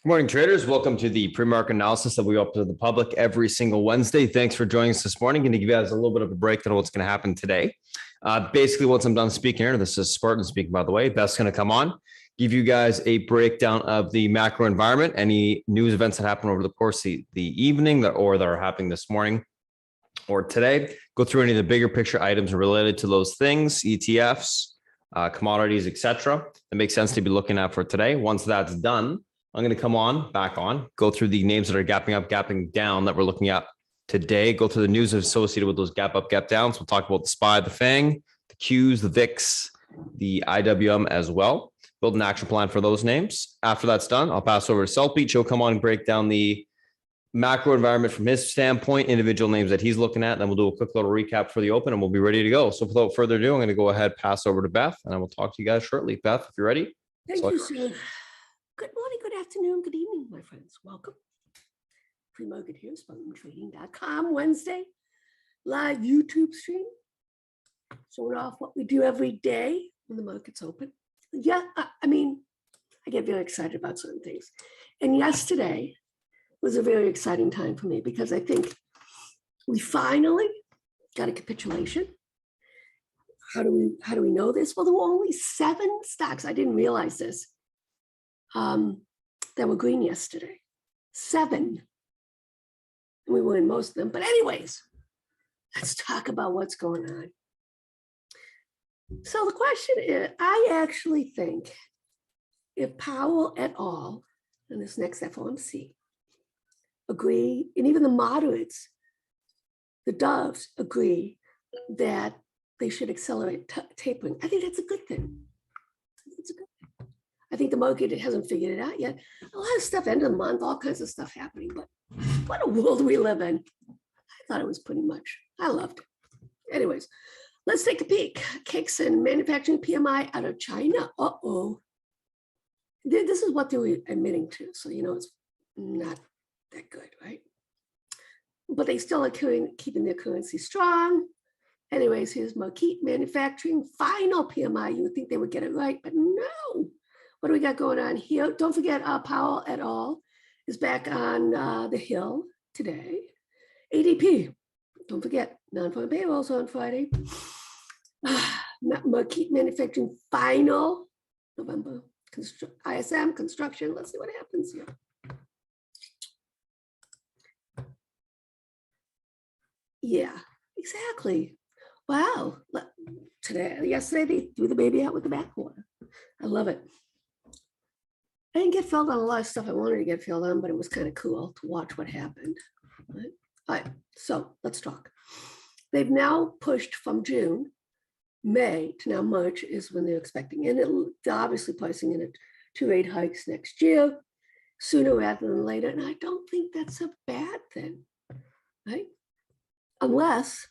Good morning, traders. Welcome to the pre-market analysis that we open to the public every single Wednesday. Thanks for joining us this morning. Going to give you guys a little bit of a breakdown of what's going to happen today. Basically, once I'm done speaking here, this is Spartan speaking, by the way. Beth's going to come on, give you guys a breakdown of the macro environment, any news events that happen over the course of the evening that are happening this morning or today. Go through any of the bigger picture items related to those things, ETFs, commodities, etc. That makes sense to be looking at for today. Once that's done, I'm going to come back on, go through the names that are gapping up, gapping down that we're looking at today, go through the news associated with those gap up, gap downs. We'll talk about the SPY, the FANG, the Qs, the VIX, the IWM as well. Build an action plan for those names. After that's done, I'll pass over to Selpeach. He'll come on and break down the macro environment from his standpoint, individual names that he's looking at. Then we'll do a quick little recap for the open and we'll be ready to go. So without further ado, I'm going to go ahead, pass over to Beth, and I will talk to you guys shortly. Beth, if you're ready. Thank you, sir. Good morning, good afternoon, good evening, my friends. Welcome. Pre-market here, SpartanTrading.com, Wednesday, live YouTube stream. Showing off what we do every day when the market's open. Yeah, I get very excited about certain things. And yesterday was a very exciting time for me because I think we finally got a capitulation. How do we know this? Well, there were only 7 stocks. I didn't realize this. That were green yesterday. 7. And we were in most of them. But anyways, let's talk about what's going on. So the question is, I actually think if Powell et al. In this next FOMC agree, and even the moderates, the doves agree that they should accelerate tapering, I think that's a good thing. It's a good thing. I think the market hasn't figured it out yet. A lot of stuff end of the month, all kinds of stuff happening, but what a world we live in. I thought it was pretty much, I loved it. Anyways, let's take a peek. Cakes and manufacturing PMI out of China. Uh-oh. This is what they were admitting to, so you know it's not that good, right? But they still are keeping their currency strong. Anyways, here's Marquette manufacturing final PMI. You would think they would get it right, but no. What do we got going on here? Don't forget Powell et al. Is back on the Hill today. ADP, don't forget, non-farm payrolls on Friday. Marquette manufacturing final November. ISM construction. Let's see what happens here. Yeah, exactly. Wow. Yesterday they threw the baby out with the bathwater. I love it. I didn't get filled on a lot of stuff I wanted to get filled on, but it was kind of cool to watch what happened. Right? All right, so let's talk. They've now pushed from June, May to now March is when they're expecting. And they're obviously pricing in at 2 rate hikes next year, sooner rather than later. And I don't think that's a bad thing, right? Unless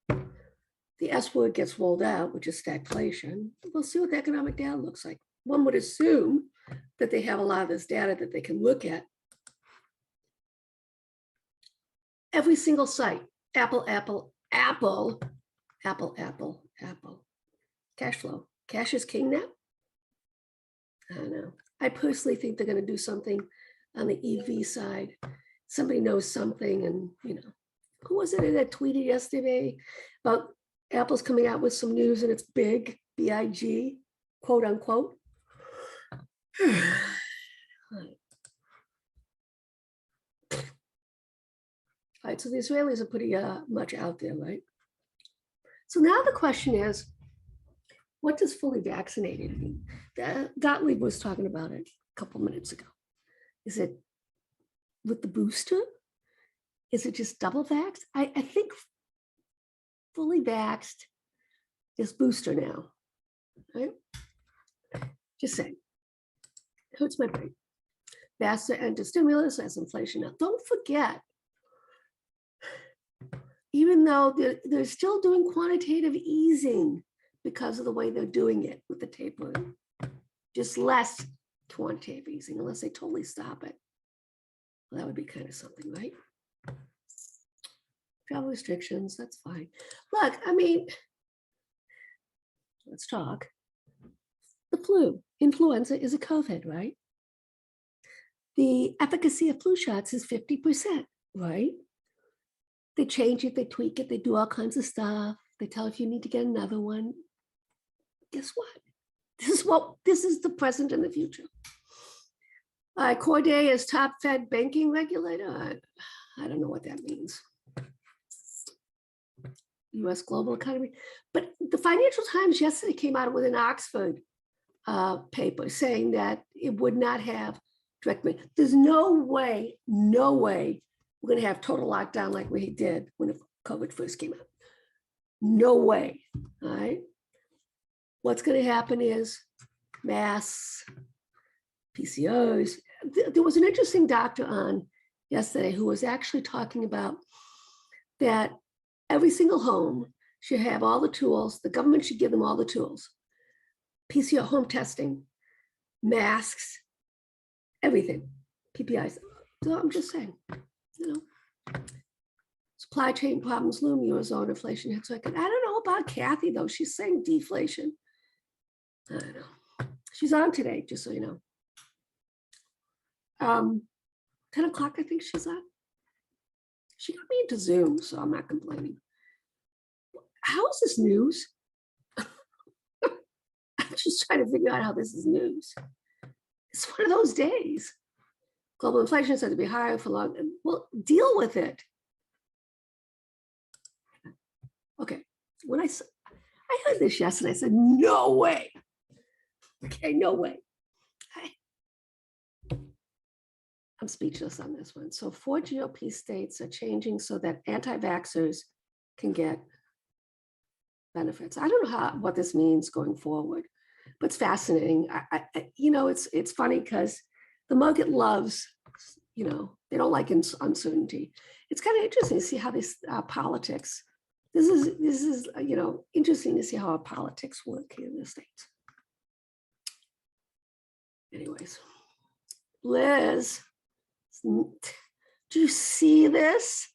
the S word gets rolled out, which is stagflation. We'll see what the economic data looks like. One would assume that they have a lot of this data that they can look at. Every single site, Apple. Cash flow. Cash is king now? I don't know. I personally think they're going to do something on the EV side. Somebody knows something, and who was it that tweeted yesterday about Apple's coming out with some news and it's big, BIG, quote unquote. All right, so the Israelis are pretty much out there, right? So now the question is, what does fully vaccinated mean? Gottlieb was talking about it a couple minutes ago. Is it with the booster? Is it just double vaxxed? I think fully vaxxed is booster now, right? Just saying. Hurts my brain. Faster enter stimulus as inflation. Now, don't forget, even though they're still doing quantitative easing because of the way they're doing it with the tapering, just less quantitative easing, unless they totally stop it. Well, that would be kind of something, right? Travel restrictions, that's fine. Look, let's talk. The flu, influenza is a COVID, right? the efficacy of flu shots is 50%, right? They change it, they tweak it, they do all kinds of stuff. They tell if you need to get another one. Guess what? This is the present and the future. Corday is top Fed banking regulator. I don't know what that means. US global economy. But the Financial Times yesterday came out with an Oxford paper saying that it would not have direct money. There's no way we're going to have total lockdown like we did when COVID first came out. No way. All right. What's going to happen is masks, PCOs. There was an interesting doctor on yesterday who was actually talking about that every single home should have all the tools. The government should give them all the tools. PCR home testing, masks, everything, PPIs. So I'm just saying, supply chain problems loom, Eurozone inflation hits record. I don't know about Kathy though. She's saying deflation. I don't know. She's on today, just so you know. 10 o'clock, I think she's on. She got me into Zoom, so I'm not complaining. How is this news? I'm just trying to figure out how this is news. It's one of those days. Global inflation is said to be higher for long. Well, deal with it. Okay. When I heard this yesterday, I said, no way. Okay, no way. I'm speechless on this one. So 4 GOP states are changing so that anti-vaxxers can get benefits. I don't know what this means going forward, but it's fascinating. It's funny because the market loves, they don't like uncertainty. It's kind of interesting to see how this politics. This is interesting to see how our politics work here in the States. Anyways, Liz, do you see this?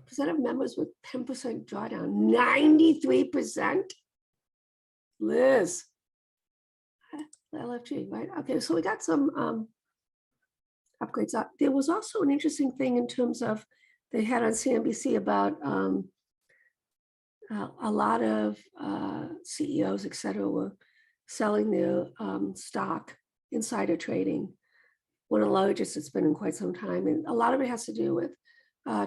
Percent of members with 10% drawdown, 93%. Liz, LFG, right? Okay, so we got some upgrades. There was also an interesting thing in terms of they had on CNBC about a lot of CEOs, et cetera, were selling their stock, insider trading, one of the largest it's been in quite some time. And a lot of it has to do with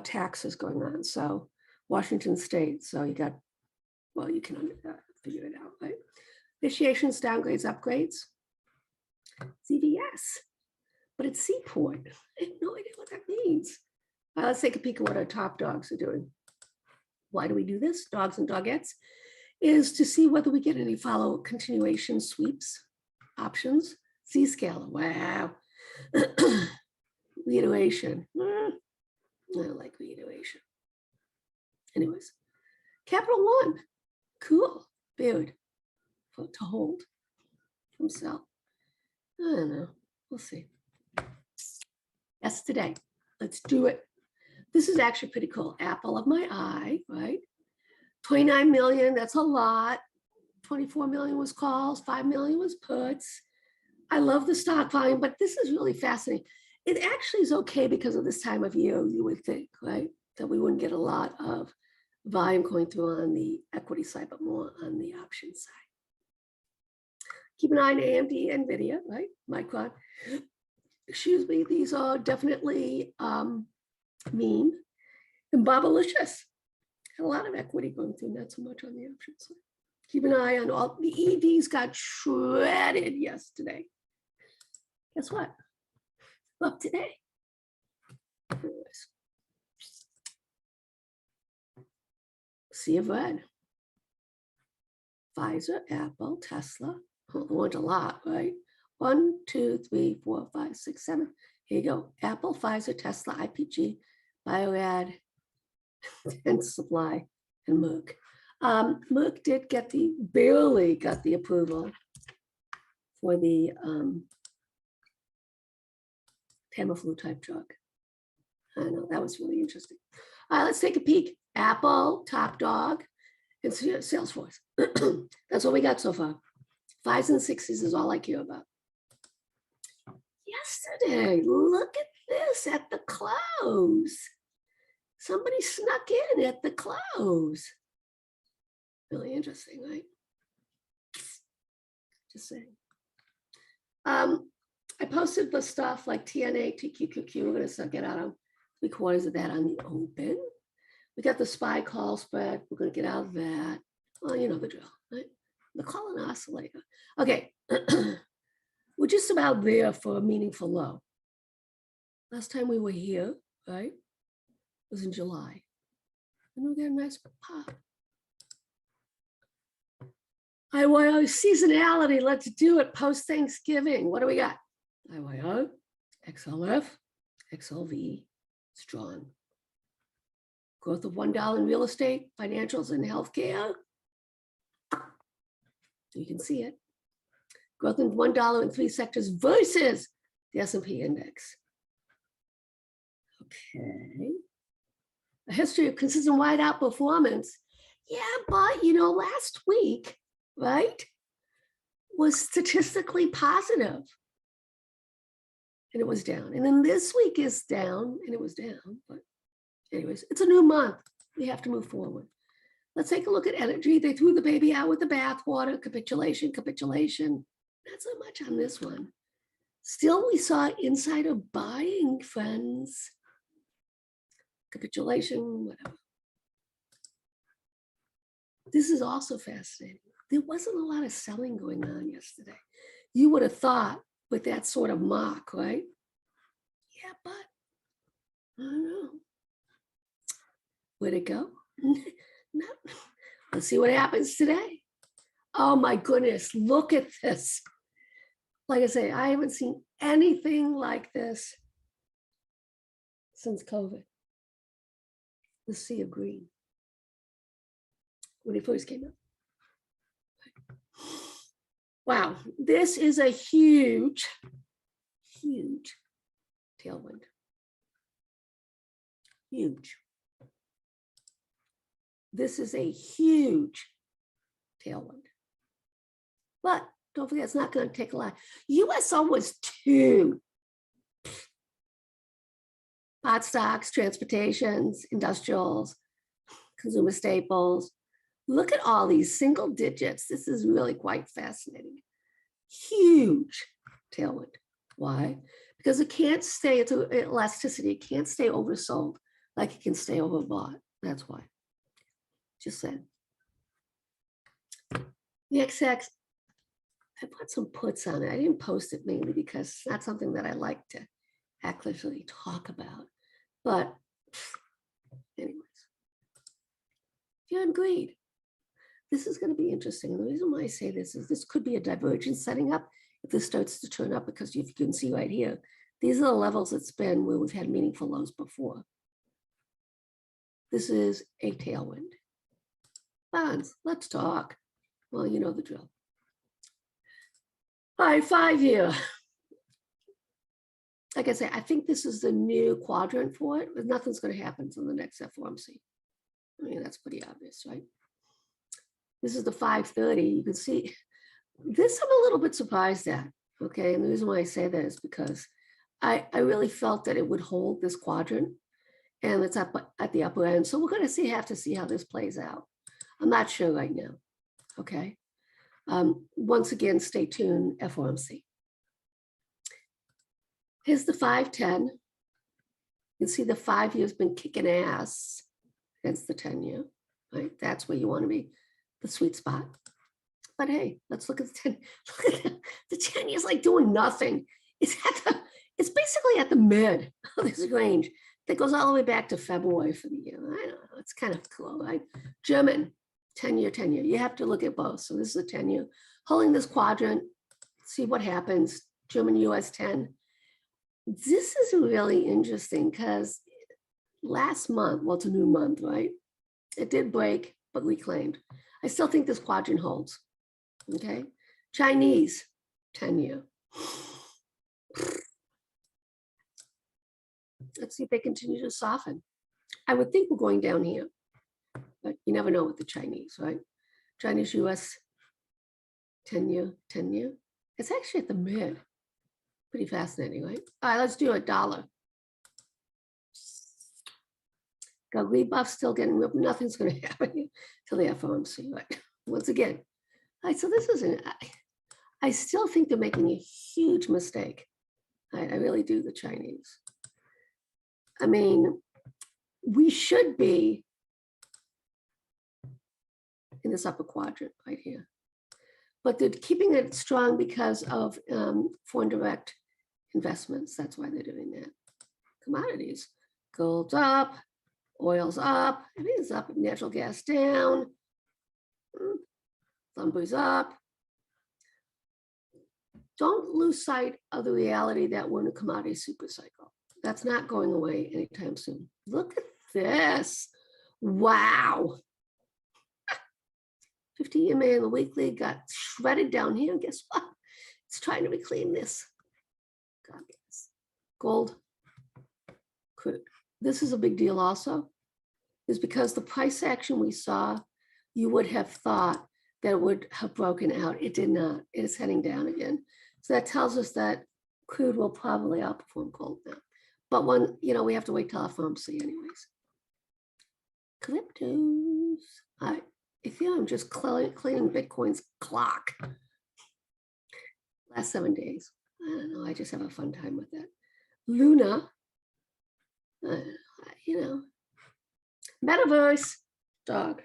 taxes going on. So Washington State, so you can figure it out, right? Initiations, downgrades, upgrades. CVS, but it's Seaport. I have no idea what that means. Let's take a peek at what our top dogs are doing. Why do we do this? Dogs and dogettes is to see whether we get any follow continuation sweeps options. Z-scale, wow. Reiteration. I like reiteration. Anyways, Capital One, cool, Baird, to hold from sell. I don't know, we'll see. That's today, let's do it. This is actually pretty cool. Apple of my eye, right? 29 million, that's a lot. 24 million was calls, 5 million was puts. I love the stock volume, but this is really fascinating. It actually is okay because of this time of year, you would think, right? That we wouldn't get a lot of volume going through on the equity side, but more on the option side. Keep an eye on AMD, NVIDIA, right? Micron. Excuse me, these are definitely meme. And Bobalicious. Had a lot of equity going through, not so much on the option side. Keep an eye on all the EVs got shredded yesterday. Guess what? Up today. Anyways. Sea of red. Pfizer, Apple, Tesla. Oh, there weren't a lot, right? 1, 2, 3, 4, 5, 6, 7. Here you go. Apple, Pfizer, Tesla, IPG, Biorad, and Supply, and Merck. Merck did barely got the approval for the Tamiflu type drug. I know, that was really interesting. Let's take a peek. Apple, top dog, and Salesforce. That's what we got so far. 5s and 6s is all I care about. yesterday. Look at this at the close. Somebody snuck in at the close. Really interesting, right? Just saying. I posted the stuff like TNA, TQQQ. We're going to get out of 3/4 of that on the open. We got the SPY call spread. We're going to get out of that. Well, you know the drill, right? The call and oscillator. Okay. We're just about there for a meaningful low. Last time we were here, right, was in July. And we got a nice pop. IYO seasonality, let's do it post-Thanksgiving. What do we got? IYO, XLF, XLV, strong. Growth of $1 in real estate, financials, and healthcare. You can see it. Growth in $1 in 3 sectors versus the S&P index. Okay. A history of consistent wide outperformance. Yeah, but you know, last week, right, was statistically positive. And it was down. And then this week is down, and it was down. But anyways, it's a new month. We have to move forward. Let's take a look at energy. They threw the baby out with the bathwater. Capitulation, capitulation. Not so much on this one. Still, we saw insider buying, friends. Capitulation, whatever. This is also fascinating. There wasn't a lot of selling going on yesterday. You would have thought with that sort of mock, right? Yeah, but I don't know. Where'd it go? No. Let's see what happens today. Oh my goodness, look at this. Like I say, I haven't seen anything like this since COVID. The sea of green. When it first came out. Wow, this is a huge, huge tailwind. Huge. This is a huge tailwind. But don't forget, it's not going to take a lot. USO was 2. Pot stocks, transportations, industrials, consumer staples. Look at all these single digits. This is really quite fascinating. Huge tailwind. Why? Because it can't stay, it's elasticity. It can't stay oversold like it can stay overbought. That's why. Just said. The XX, I put some puts on it. I didn't post it mainly because it's not something that I like to actively talk about. But anyways, if you're in greed, this is going to be interesting. The reason why I say this is this could be a divergence setting up if this starts to turn up, because if you can see right here, these are the levels it's been where we've had meaningful lows before. This is a tailwind. Bonds, let's talk. Well, you know the drill. All right, 5-year. Like I say, I think this is the new quadrant for it, but nothing's going to happen until the next FOMC. I mean, that's pretty obvious, right? This is the 530. You can see this I'm a little bit surprised at, okay? And the reason why I say that is because I really felt that it would hold this quadrant, and it's up at the upper end. So we're going to have to see how this plays out. I'm not sure right now, okay? Once again, stay tuned, FOMC. Here's the 510. You can see the 5-year's been kicking ass against the 10-year, right? That's where you want to be, the sweet spot. But hey, let's look at the 10. Look at the 10-year's like doing nothing. It's basically at the mid of this range that goes all the way back to February for the year. I don't know, it's kind of cool, right? German, 10-year. You have to look at both. So this is a 10-year. Holding this quadrant, see what happens. German US 10. This is really interesting because last month, well, it's a new month, right? It did break, but reclaimed. I still think this quadrant holds, okay? Chinese, 10-year. Let's see if they continue to soften. I would think we're going down here, but you never know with the Chinese, right? Chinese US 10-year. It's actually at the mid. Pretty fascinating, right? All right, let's do a dollar. Got rebuff still getting ripped. Nothing's going to happen till the FOMC, right? Once again. All right, so this isn't, I still think they're making a huge mistake. I really do, the Chinese. I mean, we should be in this upper quadrant right here. But they're keeping it strong because of foreign direct investments. That's why they're doing that. Commodities, gold's up, oil's up, everything's up, natural gas down, lumber's up. Don't lose sight of the reality that we're in a commodity super cycle. That's not going away anytime soon. Look at this. Wow. 50 EMA in the weekly got shredded down here. And guess what? It's trying to reclaim this. God bless. Gold, crude. This is a big deal also, is because the price action we saw, you would have thought that it would have broken out. It did not. It is heading down again. So that tells us that crude will probably outperform gold now. But when, we have to wait till FOMC anyways. Cryptos. All right. Ethereum just cleaning Bitcoin's clock. Last 7 days. I don't know. I just have a fun time with that. Luna. Metaverse. Dog.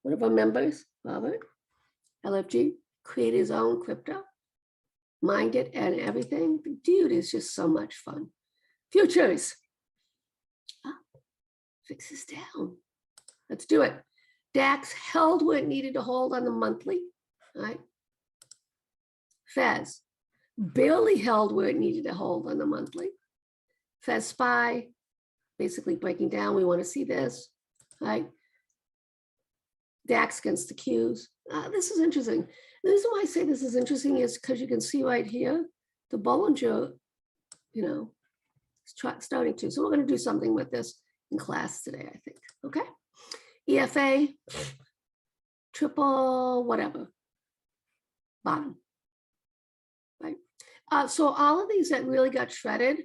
One of our members, Robert, LFG, created his own crypto. Mined it and everything. The dude is just so much fun. Futures. Fixes down. Let's do it. DAX held where it needed to hold on the monthly, right? Fez barely held where it needed to hold on the monthly. Fez SPY basically breaking down. We want to see this, right? DAX against the Qs. This is interesting. The reason why I say this is interesting is because you can see right here, the Bollinger, starting to. So we're going to do something with this in class today, I think. Okay. EFA, triple, whatever, bottom, right? So all of these that really got shredded,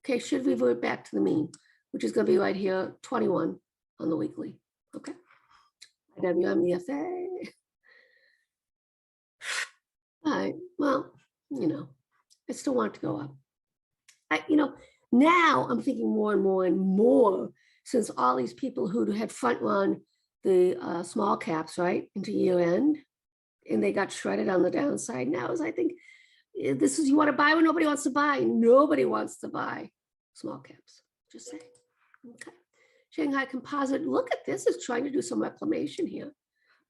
okay, should revert back to the mean, which is going to be right here, 21 on the weekly. Okay. IWM, EFA. All right. Well, I still want it to go up. Now I'm thinking more and more and more, since all these people who had front run the small caps, right, into year end, and they got shredded on the downside. Now, as I think this is, you want to buy when nobody wants to buy. Nobody wants to buy small caps. Just saying. Okay. Shanghai Composite. Look at this. It's trying to do some reclamation here.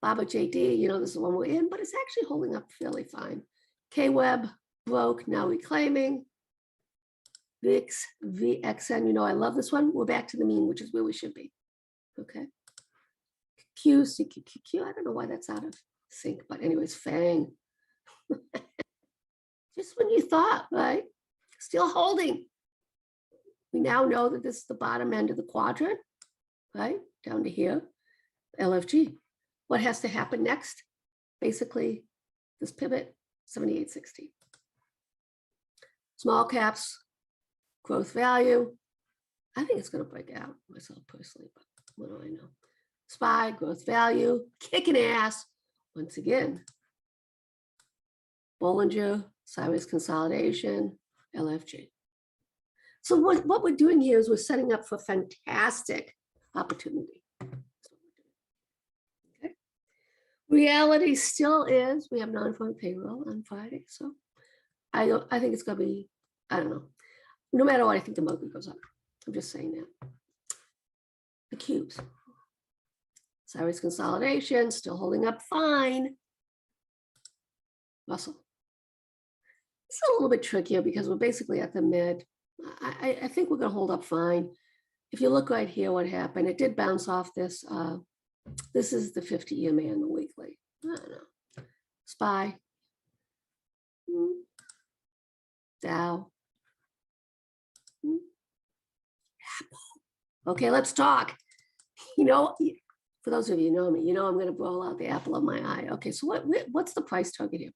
Baba JD. This is the one we're in, but it's actually holding up fairly fine. K-Web broke. Now reclaiming. VIX, VXN, I love this one. We're back to the mean, which is where we should be. Okay. Q, CQQQ, I don't know why that's out of sync, but anyways, FANG. Just when you thought, right? Still holding. We now know that this is the bottom end of the quadrant, right? Down to here, LFG. What has to happen next? Basically, this pivot, 78.60. Small caps, growth value. I think it's going to break out myself personally, but what do I know? SPY, growth value, kicking ass. Once again, Bollinger, sideways consolidation, LFG. So what we're doing here is we're setting up for fantastic opportunity. Okay. Reality still is, we have non-farm payroll on Friday. So I think it's going to be, I don't know. No matter what, I think the market goes up. I'm just saying that. The cubes. Sideways consolidation, still holding up fine. Russell. It's a little bit trickier because we're basically at the mid. I think we're going to hold up fine. If you look right here, what happened, it did bounce off this. This is the 50 EMA on the weekly. I don't know. SPY. Dow. Apple. Okay, let's talk. For those of you who know me, I'm going to roll out the apple of my eye. Okay, so what's the price target here?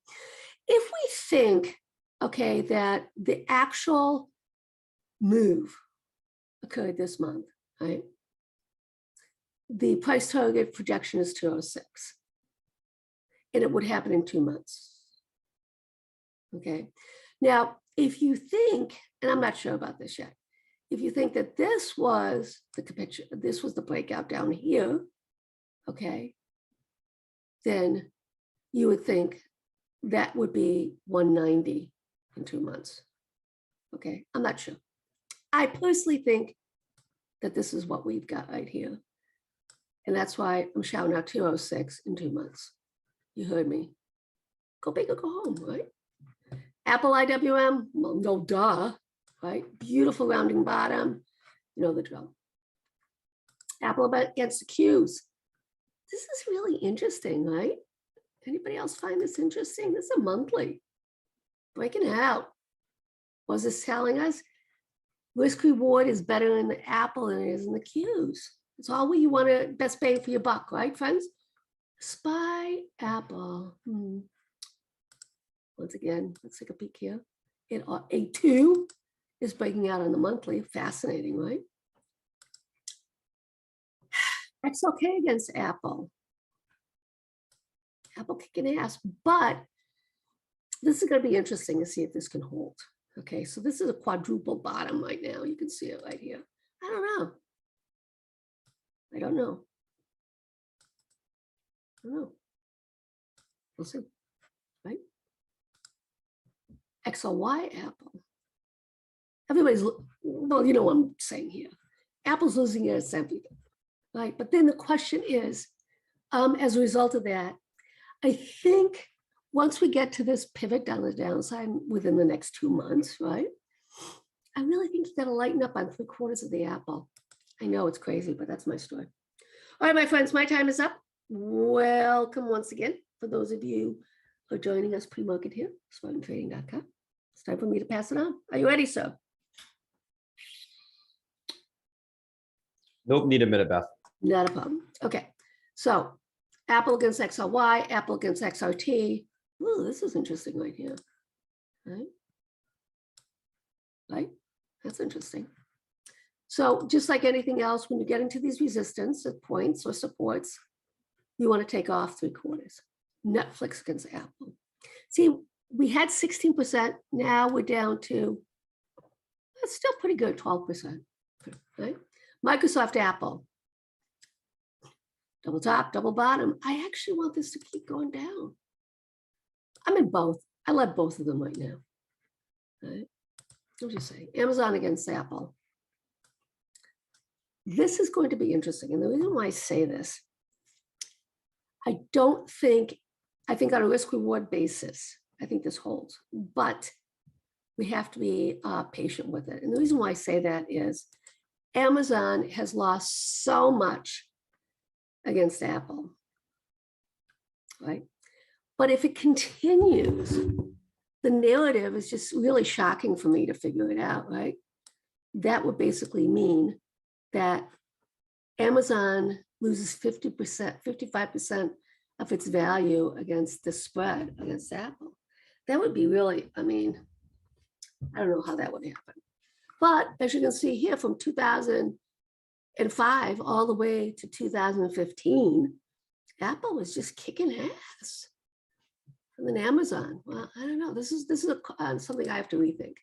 If we think okay, that the actual move occurred this month, right? The price target projection is 206, and it would happen in 2 months. Okay, now if you think, and I'm not sure about this yet, if you think that this was the capitulation, this was the breakout down here, okay, then you would think that would be 190 in 2 months. Okay, I'm not sure. I personally think that this is what we've got right here. And that's why I'm shouting out 206 in 2 months. You heard me. Go big or go home, right? Apple IWM, well, no duh, right? Beautiful rounding bottom. You know the drill. Apple against the Qs. This is really interesting, right? Anybody else find this interesting? This is a monthly. Breaking out. Was this telling us risk reward is better in the Apple than it is in the Qs? It's all where you want to best bang for your buck, right, friends? SPY Apple. Once again, let's take a peek here. A2 is breaking out on the monthly. Fascinating, right? XLK against Apple. Apple kicking ass, but this is going to be interesting to see if this can hold. Okay, so this is a quadruple bottom right now. You can see it right here. I don't know. I don't know. We'll see, right? XLY Apple. Everybody's, well, you know what I'm saying here. Apple's losing its everything, right? But then the question is, as a result of that, I think once we get to this pivot down the downside within the next 2 months, right? I really think you got to lighten up on 3/4 of the Apple. I know it's crazy, but that's my story. All right, my friends, my time is up. Welcome once again. For those of you who are joining us pre-market here, SpartanTrading.com. It's time for me to pass it on. Are you ready, sir? Nope, need a minute, Beth. Not a problem. Okay, so Apple against XLY, Apple against XRT. Ooh, this is interesting right here. Right? Right? That's interesting. So just like anything else, when you get into these resistance at points or supports, you want to take off 3/4. Netflix against Apple. See, we had 16%. Now we're down to, that's still pretty good, 12%. Right? Microsoft, Apple. Double top, double bottom. I actually want this to keep going down. I'm in both. I love both of them right now. Right? I'm just saying. Amazon against Apple. This is going to be interesting. And the reason why I say this, I think on a risk reward basis, I think this holds, but we have to be patient with it. And the reason why I say that is Amazon has lost so much against Apple, right? But if it continues, the narrative is just really shocking for me to figure it out, right? That would basically mean that Amazon loses 50%, 55% of its value against the spread against Apple. That would be really, I mean, I don't know how that would happen. But as you can see here, from 2005 all the way to 2015, Apple was just kicking ass. And then Amazon, well, I don't know. This is something I have to rethink.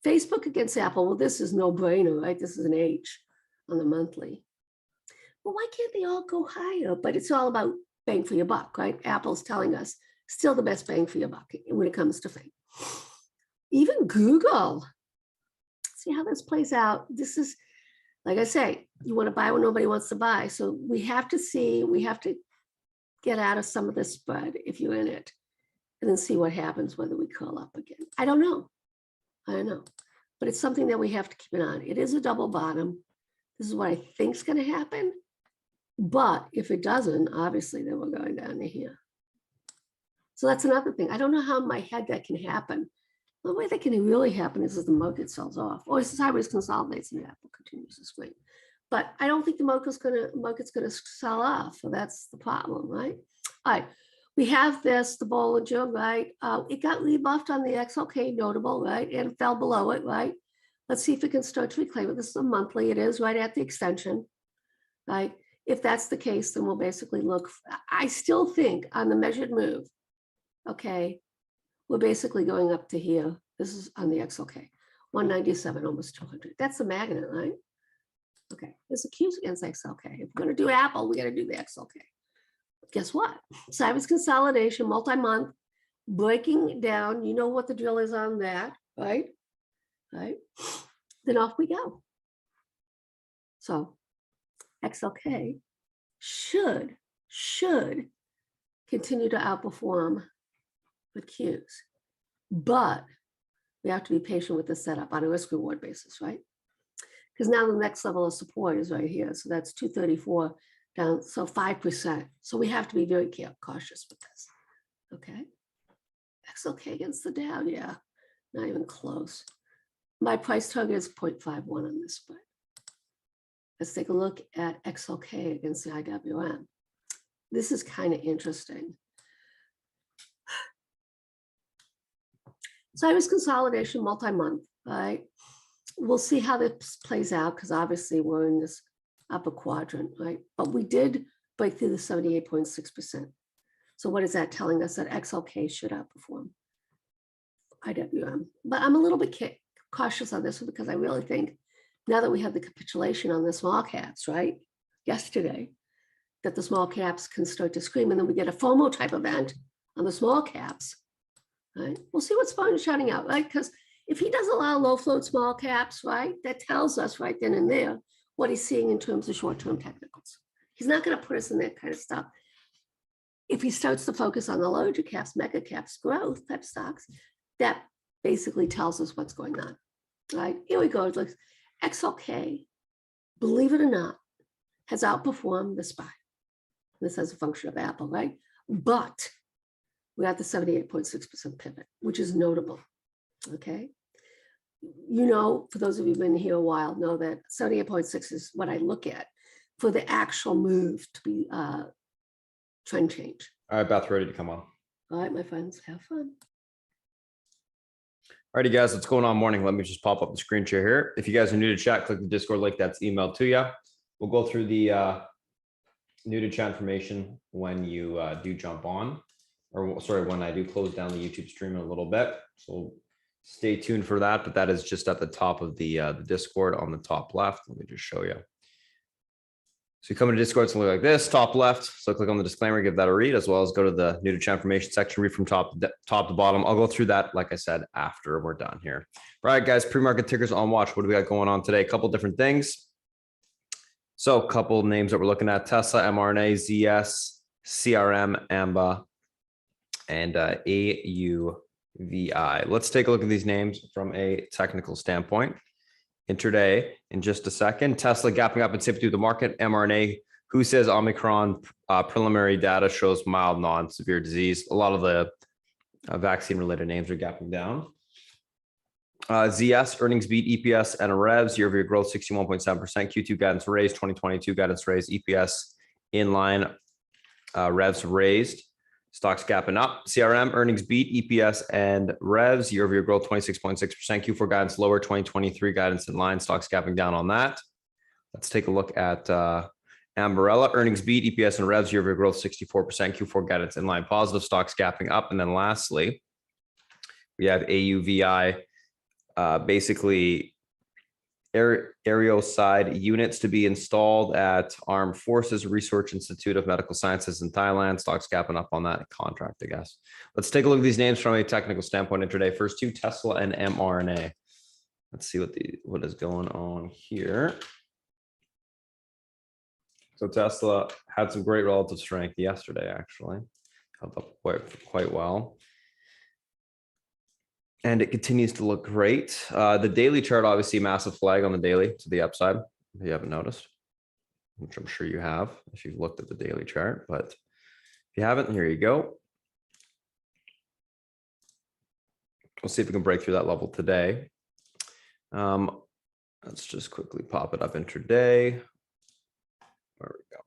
Facebook against Apple, well, this is no brainer, right? This is an H on the monthly. Well, why can't they all go higher? But it's all about bang for your buck, right? Apple's telling us still the best bang for your buck when it comes to fame. Even Google. See how this plays out. This is, like I say, you want to buy when nobody wants to buy. So we have to get out of some of this spread if you're in it, and then see what happens, whether we curl up again. I don't know. But it's something that we have to keep an eye on. It is a double bottom. This is what I think is going to happen. But if it doesn't, obviously, then we're going down to here. So that's another thing. I don't know how in my head that can happen. The way that can really happen is if the market sells off, or sideways consolidates and Apple continues to swing. But I don't think the market's going to sell off. So that's the problem, right? All right. We have this, the Bollinger, right? It got rebuffed on the XLK notable, right? And fell below it, right? Let's see if we can start to reclaim it. This is a monthly. It is right at the extension, right? If that's the case, then we'll basically look. I still think on the measured move, okay, we're basically going up to here. This is on the XLK, 197, almost 200. That's the magnet, right? Okay, there's a Q's against XLK. If we're going to do Apple, we got to do the XLK. Guess what? Cybers consolidation, multi-month, breaking down. You know what the drill is on that, right? Right. Then off we go. So XLK should continue to outperform the Qs, but we have to be patient with the setup on a risk reward basis, right? Because now the next level of support is right here. So that's 234 down, so 5%. So we have to be very cautious with this. Okay. XLK against the Dow, yeah, not even close. My price target is 0.51 on this spread. Let's take a look at XLK against the IWM. This is kind of interesting. Cybers consolidation multi-month, right? We'll see how this plays out because obviously we're in this upper quadrant, right? But we did break through the 78.6%. So what is that telling us? That XLK should outperform IWM. But I'm a little bit cautious on this one because I really think now that we have the capitulation on the small caps, right? Yesterday, that the small caps can start to scream and then we get a FOMO type event on the small caps, right? We'll see what's shouting out, right? Because if he does allow low float small caps, right, that tells us right then and there what he's seeing in terms of short-term technicals. He's not going to put us in that kind of stuff. If he starts to focus on the larger caps, mega caps, growth type stocks, that basically tells us what's going on, right? Here we go. It looks XLK, believe it or not, has outperformed the SPY. This as a function of Apple, right? But we're at the 78.6% pivot, which is notable, okay? You know, for those of you who've been here a while, know that 78.6 is what I look at for the actual move to be trend change. All right, Beth, ready to come on. All right, my friends, have fun. Alrighty, guys, what's going on morning? Let me just pop up the screen share here. If you guys are new to chat, click the Discord link that's emailed to you. We'll go through the new to chat information when you do jump on, or sorry, when I do close down the YouTube stream in a little bit. So stay tuned for that, but that is just at the top of the Discord on the top left. Let me just show you. So you come into Discord, it's going to look like this, top left. So click on the disclaimer, give that a read, as well as go to the new to chat information section, read from top to bottom. I'll go through that, like I said, after we're done here. All right, guys, pre-market tickers on watch. What do we got going on today? A couple different things. So a couple names that we're looking at: Tesla, Mrna, ZS, CRM, AMBA, and AUVI. Let's take a look at these names from a technical standpoint. Intraday in just a second. Tesla gapping up and tipping through the market. Mrna, who says Omicron preliminary data shows mild non-severe disease. A lot of the vaccine related names are gapping down. ZS earnings beat EPS and revs, year-over-year growth 61.7%. Q2 guidance raised, 2022 guidance raised, EPS in line, revs raised. Stocks gapping up. CRM earnings beat EPS and revs, year-over-year growth 26.6%. Q4 guidance lower, 2023 guidance in line. Stocks gapping down on that. Let's take a look at Ambarella earnings beat EPS and revs, year-over-year growth 64%. Q4 guidance in line positive. Stocks gapping up. And then lastly, we have AUVI, basically aerial side units to be installed at Armed Forces Research Institute of Medical Sciences in Thailand. Stocks gapping up on that contract, I guess. Let's take a look at these names from a technical standpoint intraday. First two, Tesla and Mrna. Let's see what is going on here. So Tesla had some great relative strength yesterday, actually. Held up quite well. And it continues to look great. The daily chart, obviously, massive flag on the daily to the upside, if you haven't noticed, which I'm sure you have if you've looked at the daily chart. But if you haven't, here you go. We'll see if we can break through that level today. Let's just quickly pop it up intraday. There we go.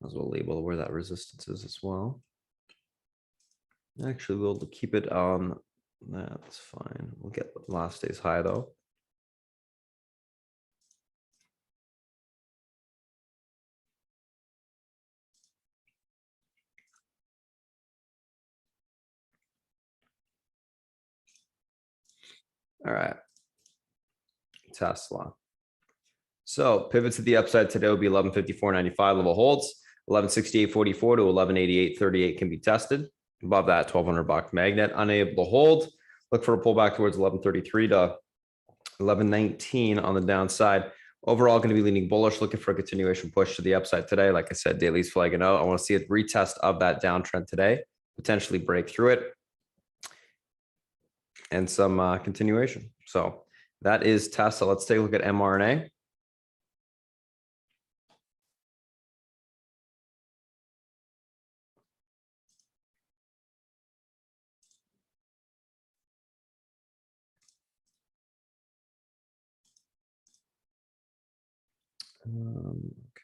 As well label where that resistance is as well. Actually, we'll keep it on. That's fine. We'll get last day's high though. All right. Tesla. So pivot to the upside today will be 1154.95 level holds. 1168.44 to 1188.38 can be tested. Above that, $1,200 magnet. Unable to hold. Look for a pullback towards 1133 to 1119 on the downside. Overall, going to be leaning bullish, looking for a continuation push to the upside today. Like I said, daily's flagging out. I want to see a retest of that downtrend today, potentially break through it, and some continuation. So that is Tesla. Let's take a look at Mrna.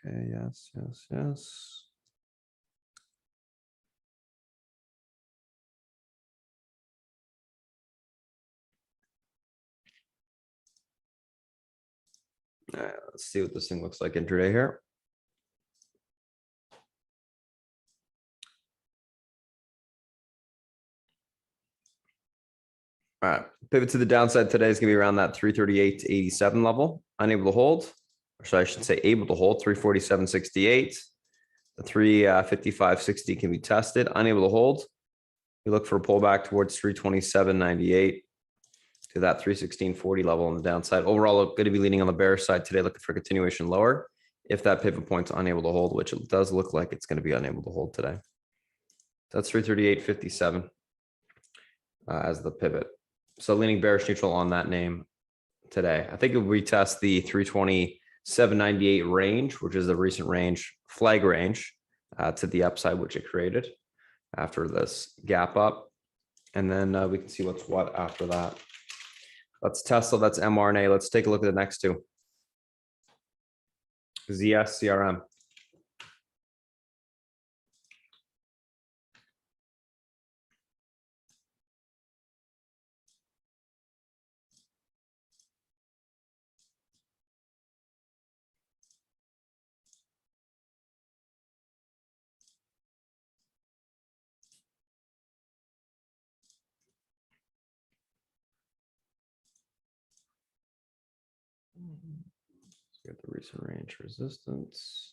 Okay, yes. All right, let's see what this thing looks like intraday here. All right, pivot to the downside today is going to be around that 338 to 87 level. Unable to hold, or so I should say able to hold 347.68. The 355.60 can be tested. Unable to hold. We look for a pullback towards 327.98 to that 316.40 level on the downside. Overall, going to be leaning on the bear side today, looking for continuation lower. If that pivot point's unable to hold, which it does look like it's going to be unable to hold today. That's 338.57 as the pivot. So leaning bearish neutral on that name today. I think it will retest the 327.98 range, which is the recent range, flag range to the upside, which it created after this gap up. And then we can see what's what after that. That's Tesla, that's Mrna. Let's take a look at the next two. ZS CRM. We got the recent range resistance.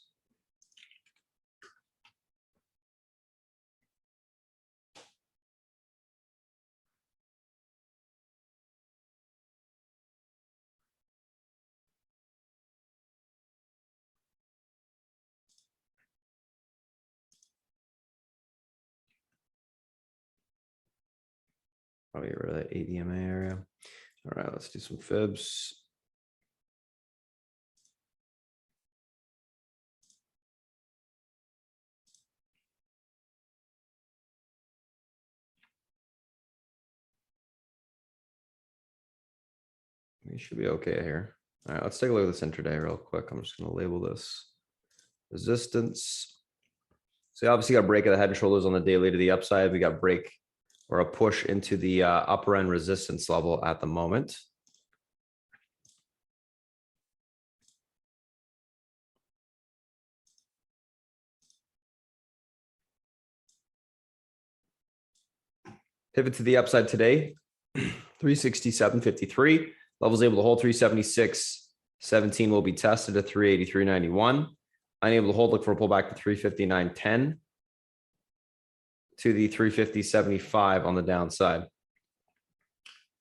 Probably get rid of that ADMA area. All right, let's do some fibs. We should be okay here. All right, let's take a look at this intraday real quick. I'm just going to label this resistance. So you obviously got a break of the head and shoulders on the daily to the upside. We got break or a push into the upper end resistance level at the moment. Pivot to the upside today, 367.53. Levels able to hold 376.17 will be tested at 383.91. Unable to hold, look for a pullback to 359.10 to the 350.75 on the downside.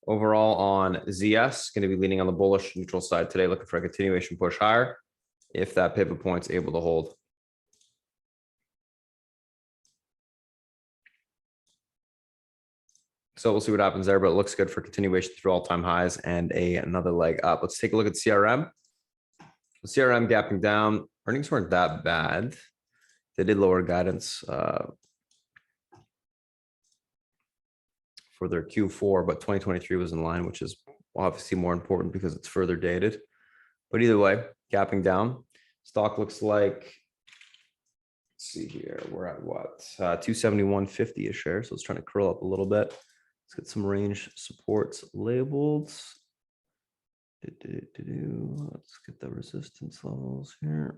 Overall on ZS, going to be leaning on the bullish neutral side today, looking for a continuation push higher if that pivot point's able to hold. So we'll see what happens there, but it looks good for continuation through all-time highs and another leg up. Let's take a look at CRM. CRM gapping down. Earnings weren't that bad. They did lower guidance for their Q4, but 2023 was in line, which is obviously more important because it's further dated. But either way, gapping down. Stock looks like see here. We're at what? 271.50 a share. So it's trying to curl up a little bit. Let's get some range supports labeled. Let's get the resistance levels here.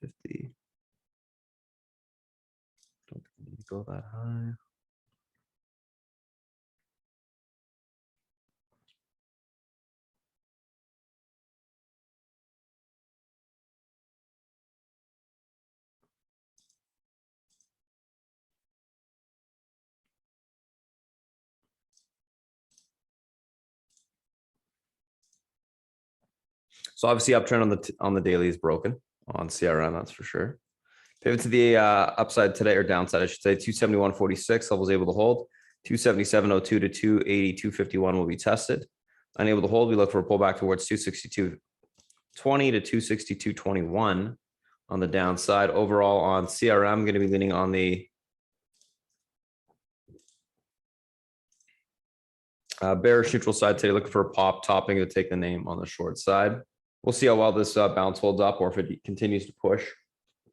50. Don't need to go that high. So obviously uptrend on the daily is broken on CRM, that's for sure. Pivot to the upside today, or downside, I should say. 271.46 levels able to hold. 277.02 to 280.251 will be tested. Unable to hold, we look for a pullback towards 262.20 to 262.21 on the downside. Overall on CRM, I'm going to be leaning on the bearish neutral side today, looking for a pop topping to take the name on the short side. We'll see how well this bounce holds up, or if it continues to push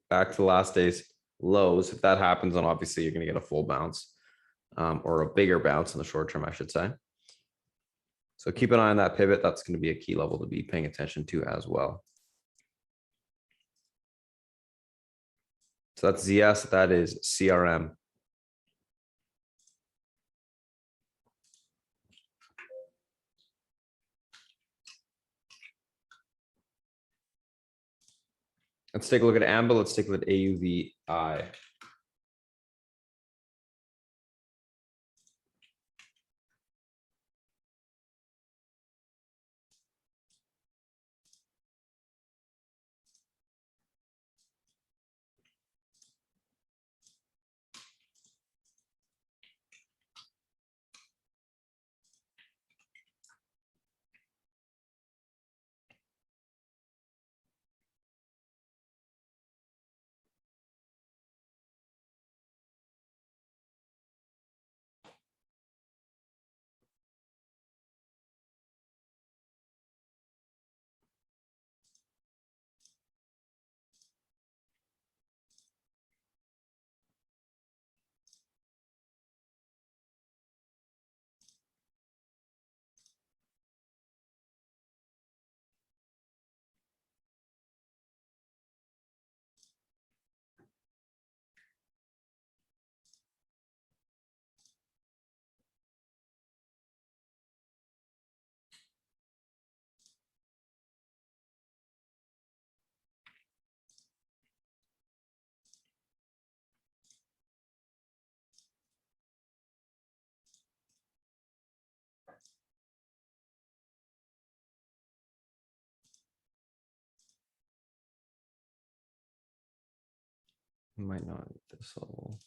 back to last day's lows. If that happens, then obviously you're going to get a full bounce, or a bigger bounce in the short term, I should say. So keep an eye on that pivot. That's going to be a key level to be paying attention to as well. So that's ZS, that is CRM. Let's take a look at AMBA. Let's take a look at AUVI. Might not at this level.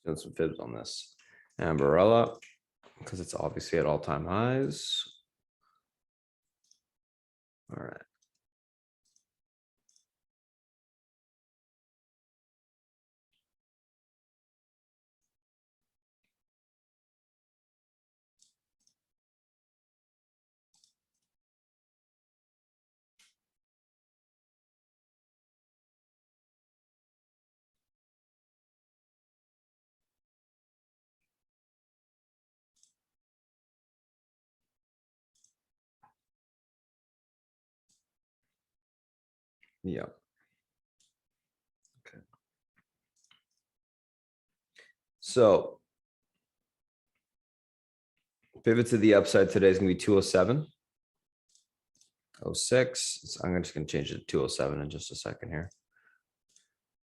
Doing some fibs on this Mrna because it's obviously at all-time highs. All right. Yeah. Okay. So pivot to the upside today is going to be 207.06. So I'm just going to change it to 207 in just a second here,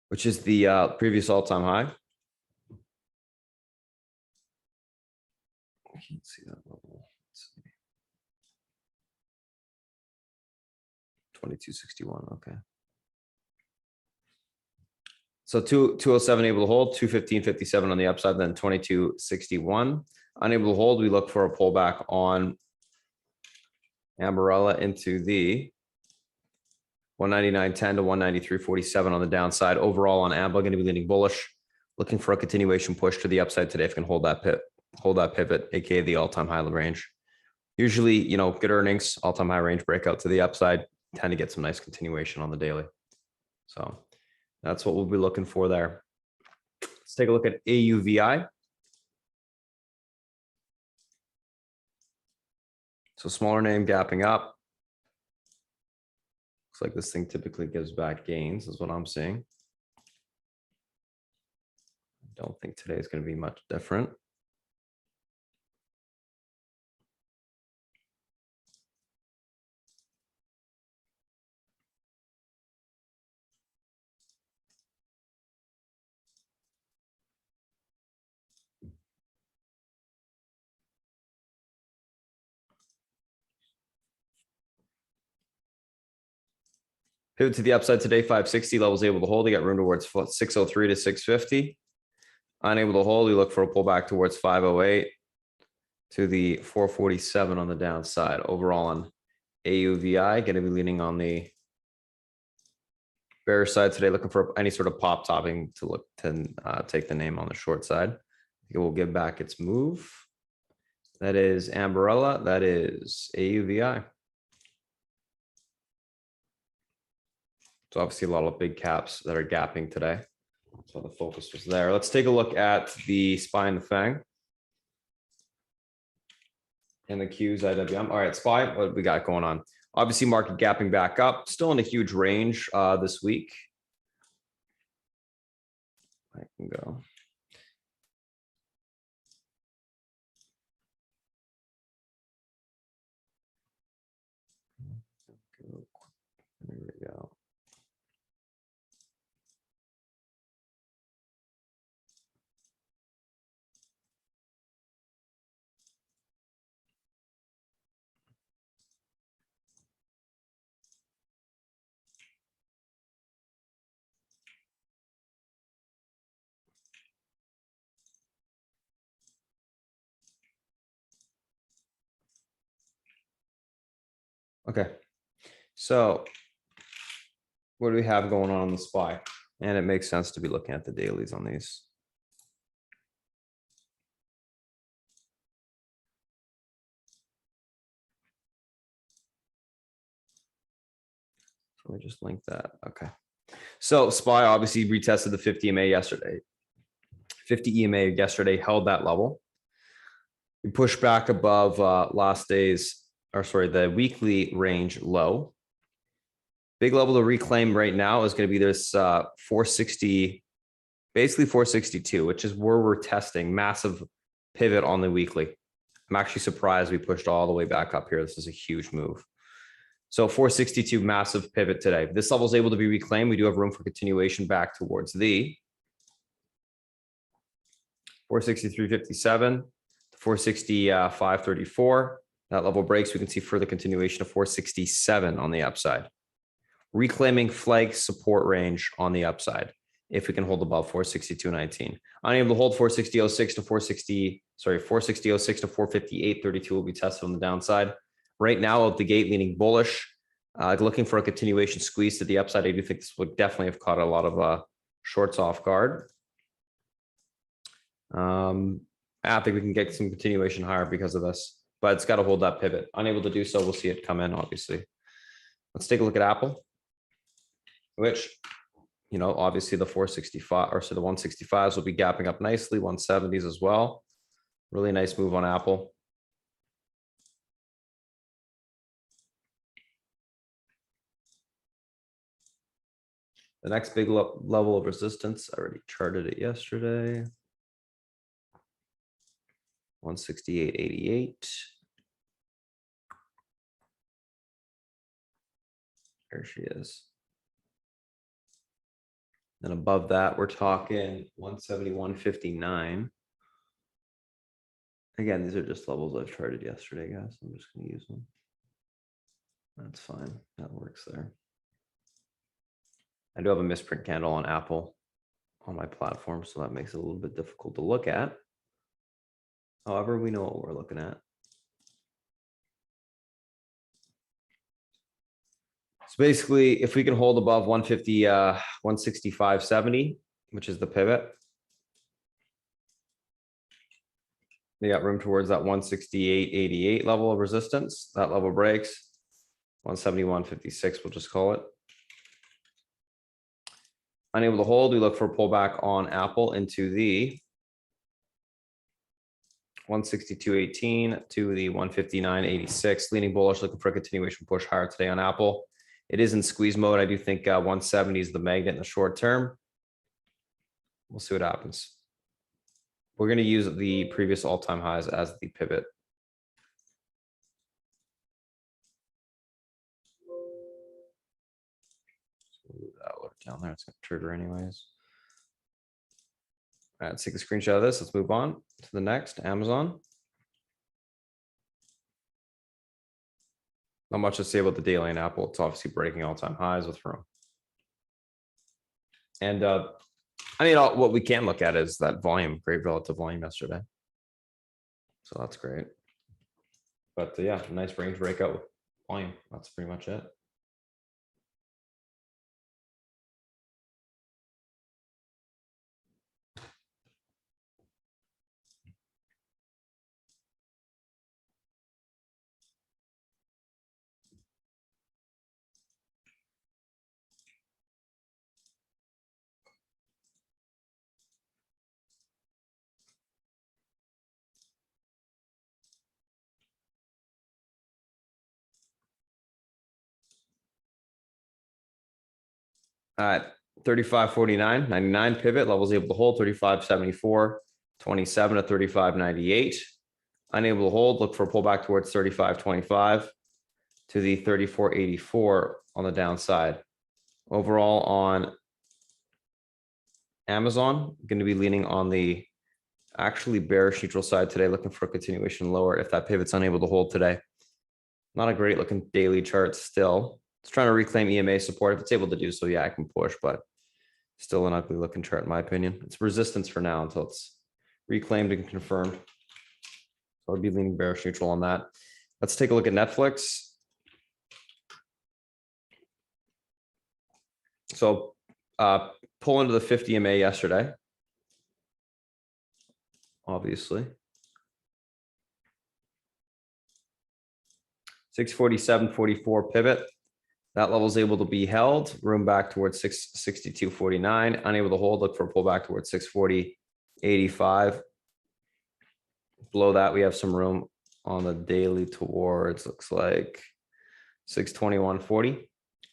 which is the previous all-time high. I can't see that level. Let's see. 2261. Okay. So 207 able to hold, 215.57 on the upside, then 2261. Unable to hold, we look for a pullback on Mrna into the 199.10 to 193.47 on the downside. Overall on AMBA, going to be leaning bullish, looking for a continuation push to the upside today if it can hold that pivot, aka the all-time high range. Usually, good earnings, all-time high range breakout to the upside, tend to get some nice continuation on the daily. So that's what we'll be looking for there. Let's take a look at AUVI. So smaller name gapping up. Looks like this thing typically gives back gains, is what I'm seeing. I don't think today is going to be much different. Pivot to the upside today, 560 levels able to hold. You got room towards 603 to 650. Unable to hold, you look for a pullback towards 508 to the 447 on the downside. Overall on AUVI, going to be leaning on the bearish side today, looking for any sort of pop topping to take the name on the short side. It will give back its move. That is Mrna. That is AUVI. So obviously a lot of big caps that are gapping today. So the focus was there. Let's take a look at the SPY and the FANG. And the Qs, IWM. All right, SPY, what we got going on? Obviously market gapping back up, still in a huge range this week. I can go. There we go. Okay, so what do we have going on the SPY? And it makes sense to be looking at the dailies on these. Let me just link that. Okay. So SPY obviously retested the 50 EMA yesterday. 50 EMA yesterday held that level. We pushed back above the weekly range low. Big level to reclaim right now is going to be this 460, basically 462, which is where we're testing massive pivot on the weekly. I'm actually surprised we pushed all the way back up here. This is a huge move. So 462 massive pivot today. If this level is able to be reclaimed, we do have room for continuation back towards the 463.57 to 465.34. That level breaks, we can see further continuation of 467 on the upside. Reclaiming flag support range on the upside if we can hold above 462.19. Unable to hold 460.06 to 460.06 to 458.32 will be tested on the downside. Right now, out the gate, leaning bullish, looking for a continuation squeeze to the upside. I do think this would definitely have caught a lot of shorts off guard. I think we can get some continuation higher because of this, but it's got to hold that pivot. Unable to do so, we'll see it come in, obviously. Let's take a look at Apple, which, obviously the 465 or so the 165s will be gapping up nicely, 170s as well. Really nice move on Apple. The next big level of resistance, I already charted it yesterday. 168.88. There she is. And above that, we're talking 171.59. Again, these are just levels I've charted yesterday, guys. I'm just going to use them. That's fine. That works there. I do have a misprint candle on Apple on my platform, so that makes it a little bit difficult to look at. However, we know what we're looking at. So basically, if we can hold above 150, 165.70, which is the pivot, They got room towards that 168.88 level of resistance. That level breaks. 171.56, we'll just call it. Unable to hold, we look for a pullback on Apple into the 162.18 to the 159.86. Leaning bullish, looking for a continuation push higher today on Apple. It is in squeeze mode. I do think 170 is the magnet in the short term. We'll see what happens. We're going to use the previous all-time highs as the pivot. Move that down there. It's going to trigger anyways. All right, let's take a screenshot of this. Let's move on to the next, Amazon. Not much to say about the daily and Apple. It's obviously breaking all-time highs with room. And I mean, what we can look at is that volume, great relative volume yesterday. So that's great. But yeah, nice range breakout with volume. That's pretty much it. All right, 35.49, 99 pivot levels able to hold 35.74, 27 to 35.98. Unable to hold, look for a pullback towards 35.25 to the 34.84 on the downside. Overall on Amazon, going to be leaning on the actually bearish neutral side today, looking for a continuation lower if that pivot's unable to hold today. Not a great looking daily chart still. It's trying to reclaim EMA support. If it's able to do so, yeah, I can push, but still an ugly looking chart in my opinion. It's resistance for now until it's reclaimed and confirmed. So I'd be leaning bearish neutral on that. Let's take a look at Netflix. So pull into the 50 EMA yesterday. Obviously. 647.44 pivot. That level is able to be held. Room back towards 662.49. Unable to hold. Look for a pullback towards 640.85. Below that, we have some room on the daily towards, looks like 621.40.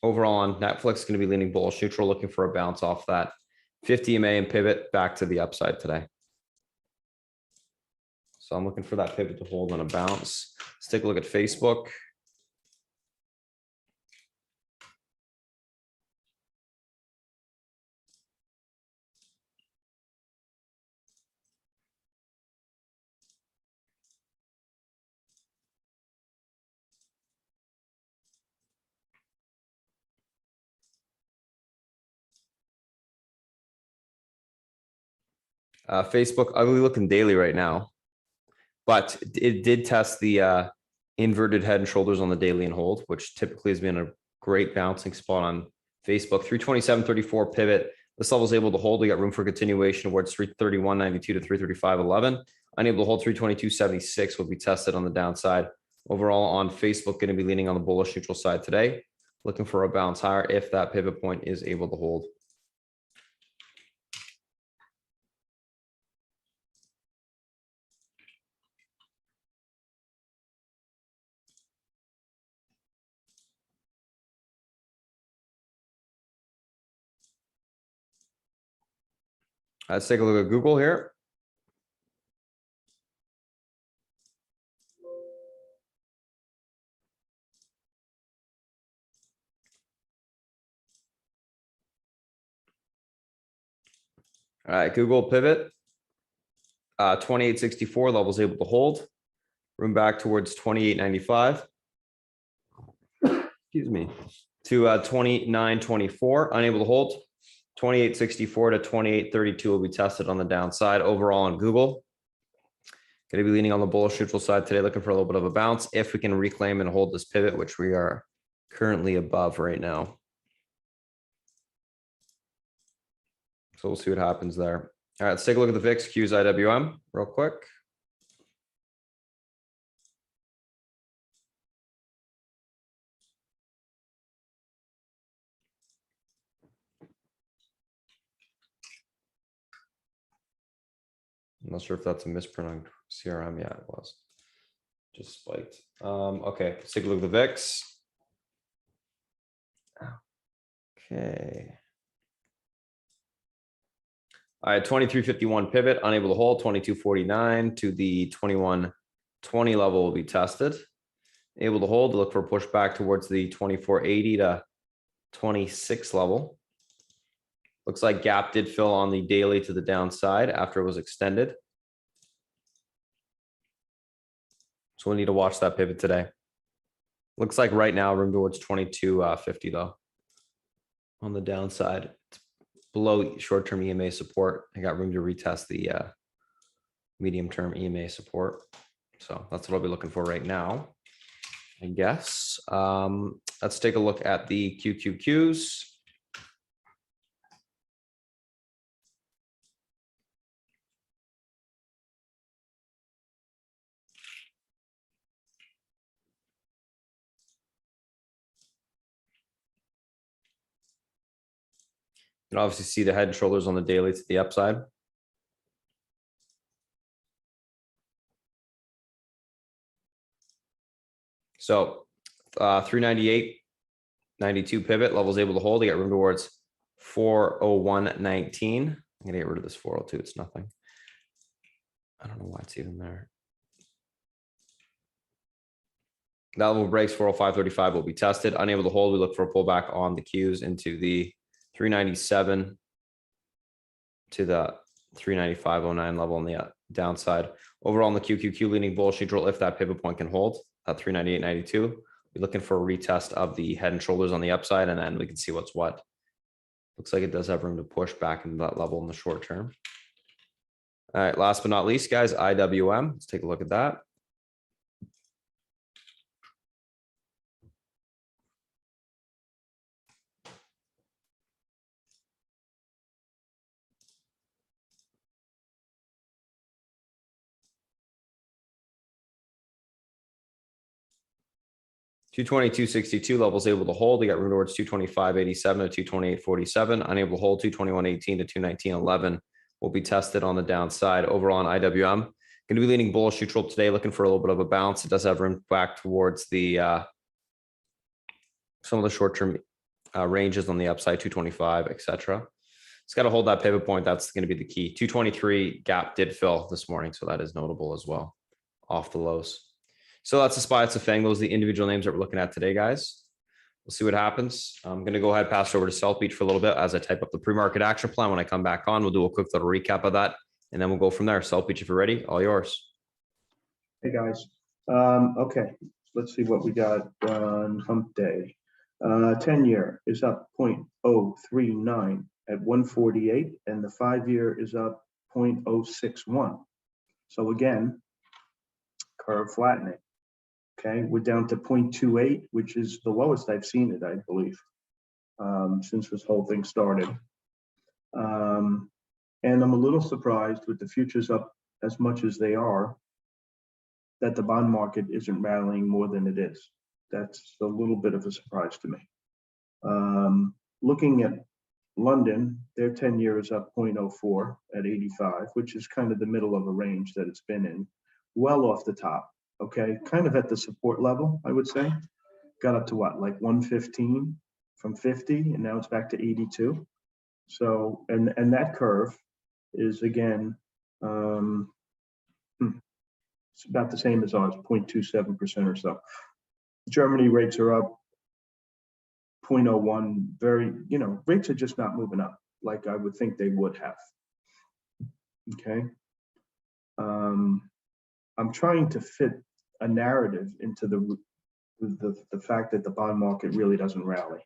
Overall on Netflix, going to be leaning bullish neutral, looking for a bounce off that 50 EMA and pivot back to the upside today. So I'm looking for that pivot to hold on a bounce. Let's take a look at Facebook. Facebook ugly looking daily right now, but it did test the inverted head and shoulders on the daily and hold, which typically has been a great bouncing spot on Facebook. 327.34 pivot. This level is able to hold. We got room for continuation towards 331.92 to 335.11. Unable to hold 322.76 will be tested on the downside. Overall on Facebook, going to be leaning on the bullish neutral side today. Looking for a bounce higher if that pivot point is able to hold. Let's take a look at Google here. All right, Google pivot. 28.64 levels able to hold. Room back towards 28.95. Excuse me. To 29.24. Unable to hold. 28.64 to 28.32 will be tested on the downside. Overall on Google, going to be leaning on the bullish neutral side today, looking for a little bit of a bounce if we can reclaim and hold this pivot, which we are currently above right now. So we'll see what happens there. All right, let's take a look at the VIX Qs IWM real quick. I'm not sure if that's a mispronounced CRM. Yeah, it was. Just spiked. Okay, let's take a look at the VIX. Okay. All right, 2351 pivot, unable to hold, 2249 to the 2120 level will be tested. Able to hold, look for a push back towards the 2480 to 26 level. Looks like gap did fill on the daily to the downside after it was extended. So we need to watch that pivot today. Looks like right now room towards 2250 though. On the downside, it's below short-term EMA support. I got room to retest the medium-term EMA support. So that's what I'll be looking for right now, I guess. Let's take a look at the QQQs. You can obviously see the head and shoulders on the daily to the upside. So 398.92 pivot levels able to hold. You got room towards 401.19. I'm gonna get rid of this 402. It's nothing. I don't know why it's even there. That level breaks 405.35 will be tested. Unable to hold, we look for a pullback on the Qs into the 397 to the 395.09 level on the downside. Overall on the QQQ leaning bullish neutral if that pivot point can hold at 398.92. We're looking for a retest of the head and shoulders on the upside, and then we can see what's what. Looks like it does have room to push back into that level in the short term. All right, last but not least, guys, IWM. Let's take a look at that. $222.62 levels able to hold. They got room towards 225.87 to 228.47. Unable to hold 221.18 to 219.11 will be tested on the downside. Overall on IWM, going to be leaning bullish neutral today, looking for a little bit of a bounce. It does have room back towards the some of the short-term ranges on the upside, 225, etc. It's got to hold that pivot point. That's going to be the key. 223 gap did fill this morning, so that is notable as well off the lows. So that's the SPY, it's a FANG. Those are the individual names that we're looking at today, guys. We'll see what happens. I'm going to go ahead and pass it over to South Beach for a little bit as I type up the pre-market action plan. When I come back on, we'll do a quick little recap of that, and then we'll go from there. South Beach, if you're ready, all yours. Hey, guys. Okay, let's see what we got on hump day. 10-year is up 0.039 at 148, and the 5-year is up 0.061. So again, curve flattening. Okay, we're down to 0.28, which is the lowest I've seen it, I believe, since this whole thing started. And I'm a little surprised with the futures up as much as they are, that the bond market isn't rallying more than it is. That's a little bit of a surprise to me. Looking at London, their 10-year is up 0.04 at 85, which is kind of the middle of a range that it's been in, well off the top. Okay, kind of at the support level, I would say. Got up to what, like 115 from 50, and now it's back to 82. So, and that curve is again, it's about the same as ours, 0.27% or so. Germany rates are up 0.01. Very, rates are just not moving up like I would think they would have. Okay. I'm trying to fit a narrative into the fact that the bond market really doesn't rally.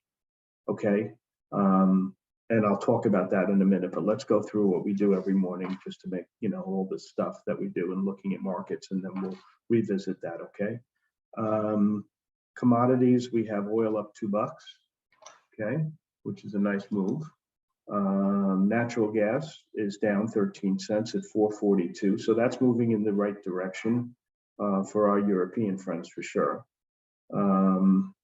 Okay. And I'll talk about that in a minute, but let's go through what we do every morning just to make, all this stuff that we do and looking at markets, and then we'll revisit that. Okay. Commodities, we have oil up $2, okay, which is a nice move. Natural gas is down 13 cents at 442. So that's moving in the right direction for our European friends for sure. And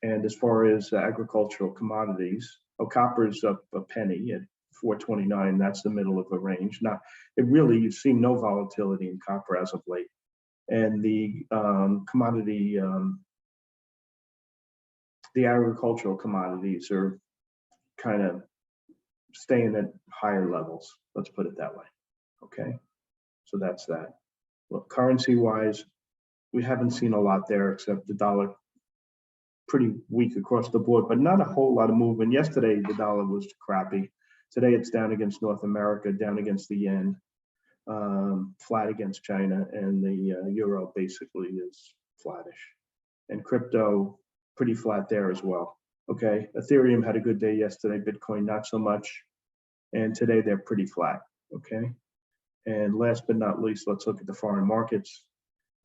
as far as agricultural commodities, copper's up a penny at 429. That's the middle of the range. Now, it really, you've seen no volatility in copper as of late. And the commodity, the agricultural commodities are kind of staying at higher levels. Let's put it that way. Okay, so that's that. Well, currency wise, we haven't seen a lot there except the dollar pretty weak across the board, but not a whole lot of movement. Yesterday, the dollar was crappy. Today, it's down against North America, down against the yen, flat against China, and the euro basically is flattish. And crypto, pretty flat there as well. Okay, Ethereum had a good day yesterday, Bitcoin not so much, and today they're pretty flat. Okay, and last but not least, let's look at the foreign markets.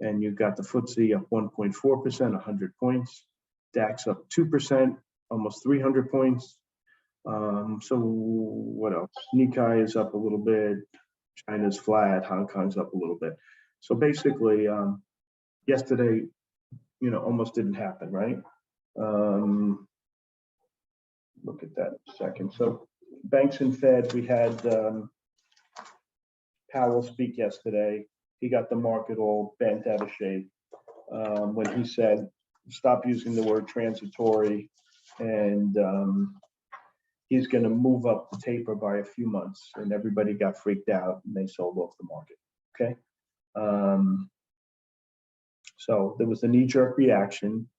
And you've got the FTSE up 1.4%, 100 points. DAX up 2%, almost 300 points. So what else? Nikkei is up a little bit. China's flat. Hong Kong's up a little bit. So basically, yesterday, almost didn't happen, right? Look at that a second. So banks and Fed, we had Powell speak yesterday. He got the market all bent out of shape when he said, stop using the word transitory, and he's going to move up the taper by a few months, and everybody got freaked out and they sold off the market. Okay, so there was a knee-jerk reaction.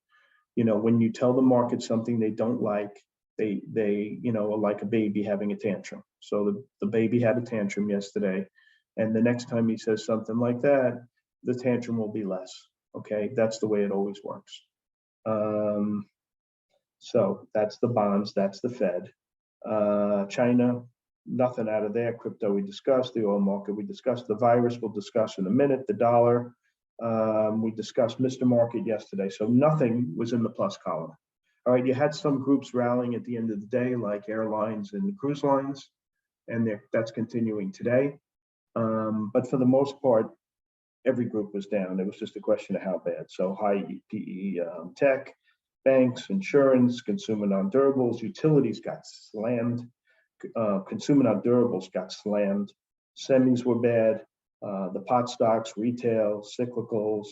When you tell the market something they don't like, they are like a baby having a tantrum. So the baby had a tantrum yesterday, and the next time he says something like that, the tantrum will be less. Okay, that's the way it always works. So that's the bonds, that's the Fed. China, nothing out of there. Crypto we discussed, the oil market we discussed, the virus we'll discuss in a minute, the dollar. We discussed Mr. Market yesterday, so nothing was in the plus column. All right, you had some groups rallying at the end of the day, like airlines and cruise lines, and that's continuing today. But for the most part, every group was down. It was just a question of how bad. So high PE tech, banks, insurance, consumer non-durables, utilities got slammed. Consumer non-durables got slammed. Semis were bad. The pot stocks, retail, cyclicals,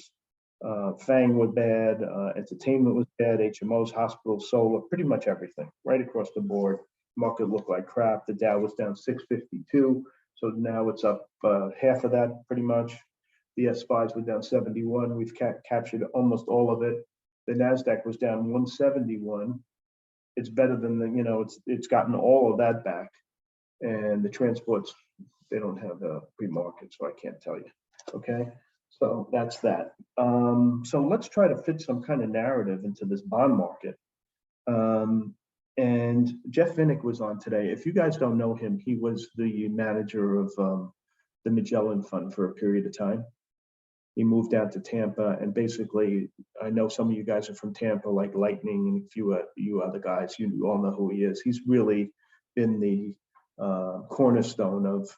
FANG were bad. Entertainment was bad. HMOs, hospitals, solar, pretty much everything right across the board. Market looked like crap. The Dow was down 652. So now it's up half of that pretty much. The S5s were down 71. We've captured almost all of it. The NASDAQ was down 171. It's better than it's gotten all of that back. And the transports, they don't have a pre-market, so I can't tell you. Okay, so that's that. So let's try to fit some kind of narrative into this bond market. And Jeff Vinnick was on today. If you guys don't know him, he was the manager of the Magellan Fund for a period of time. He moved out to Tampa, and basically, I know some of you guys are from Tampa, like Lightning and a few you other guys. You all know who he is. He's really been the cornerstone of,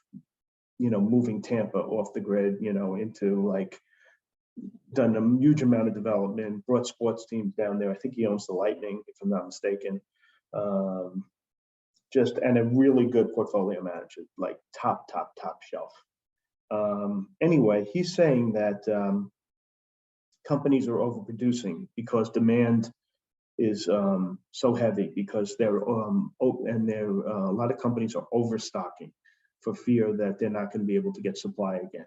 moving Tampa off the grid, into like done a huge amount of development, brought sports teams down there. I think he owns the Lightning, if I'm not mistaken. And a really good portfolio manager, like top shelf. Anyway, he's saying that companies are overproducing because demand is so heavy, because a lot of companies are overstocking for fear that they're not going to be able to get supply again.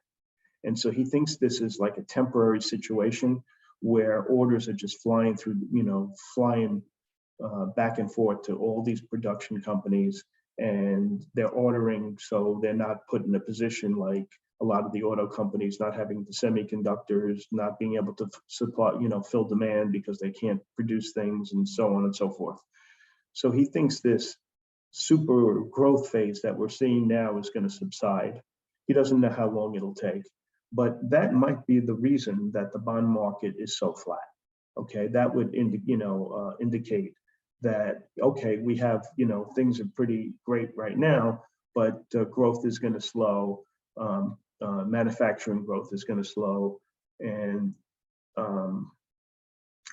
And so he thinks this is like a temporary situation where orders are just flying through, flying back and forth to all these production companies, and they're ordering, so they're not put in a position like a lot of the auto companies not having the semiconductors, not being able to supply, fill demand because they can't produce things, and so on and so forth. So he thinks this super growth phase that we're seeing now is going to subside. He doesn't know how long it'll take, but that might be the reason that the bond market is so flat. Okay, that would indicate that, okay, we have, things are pretty great right now, but growth is going to slow. Manufacturing growth is going to slow, and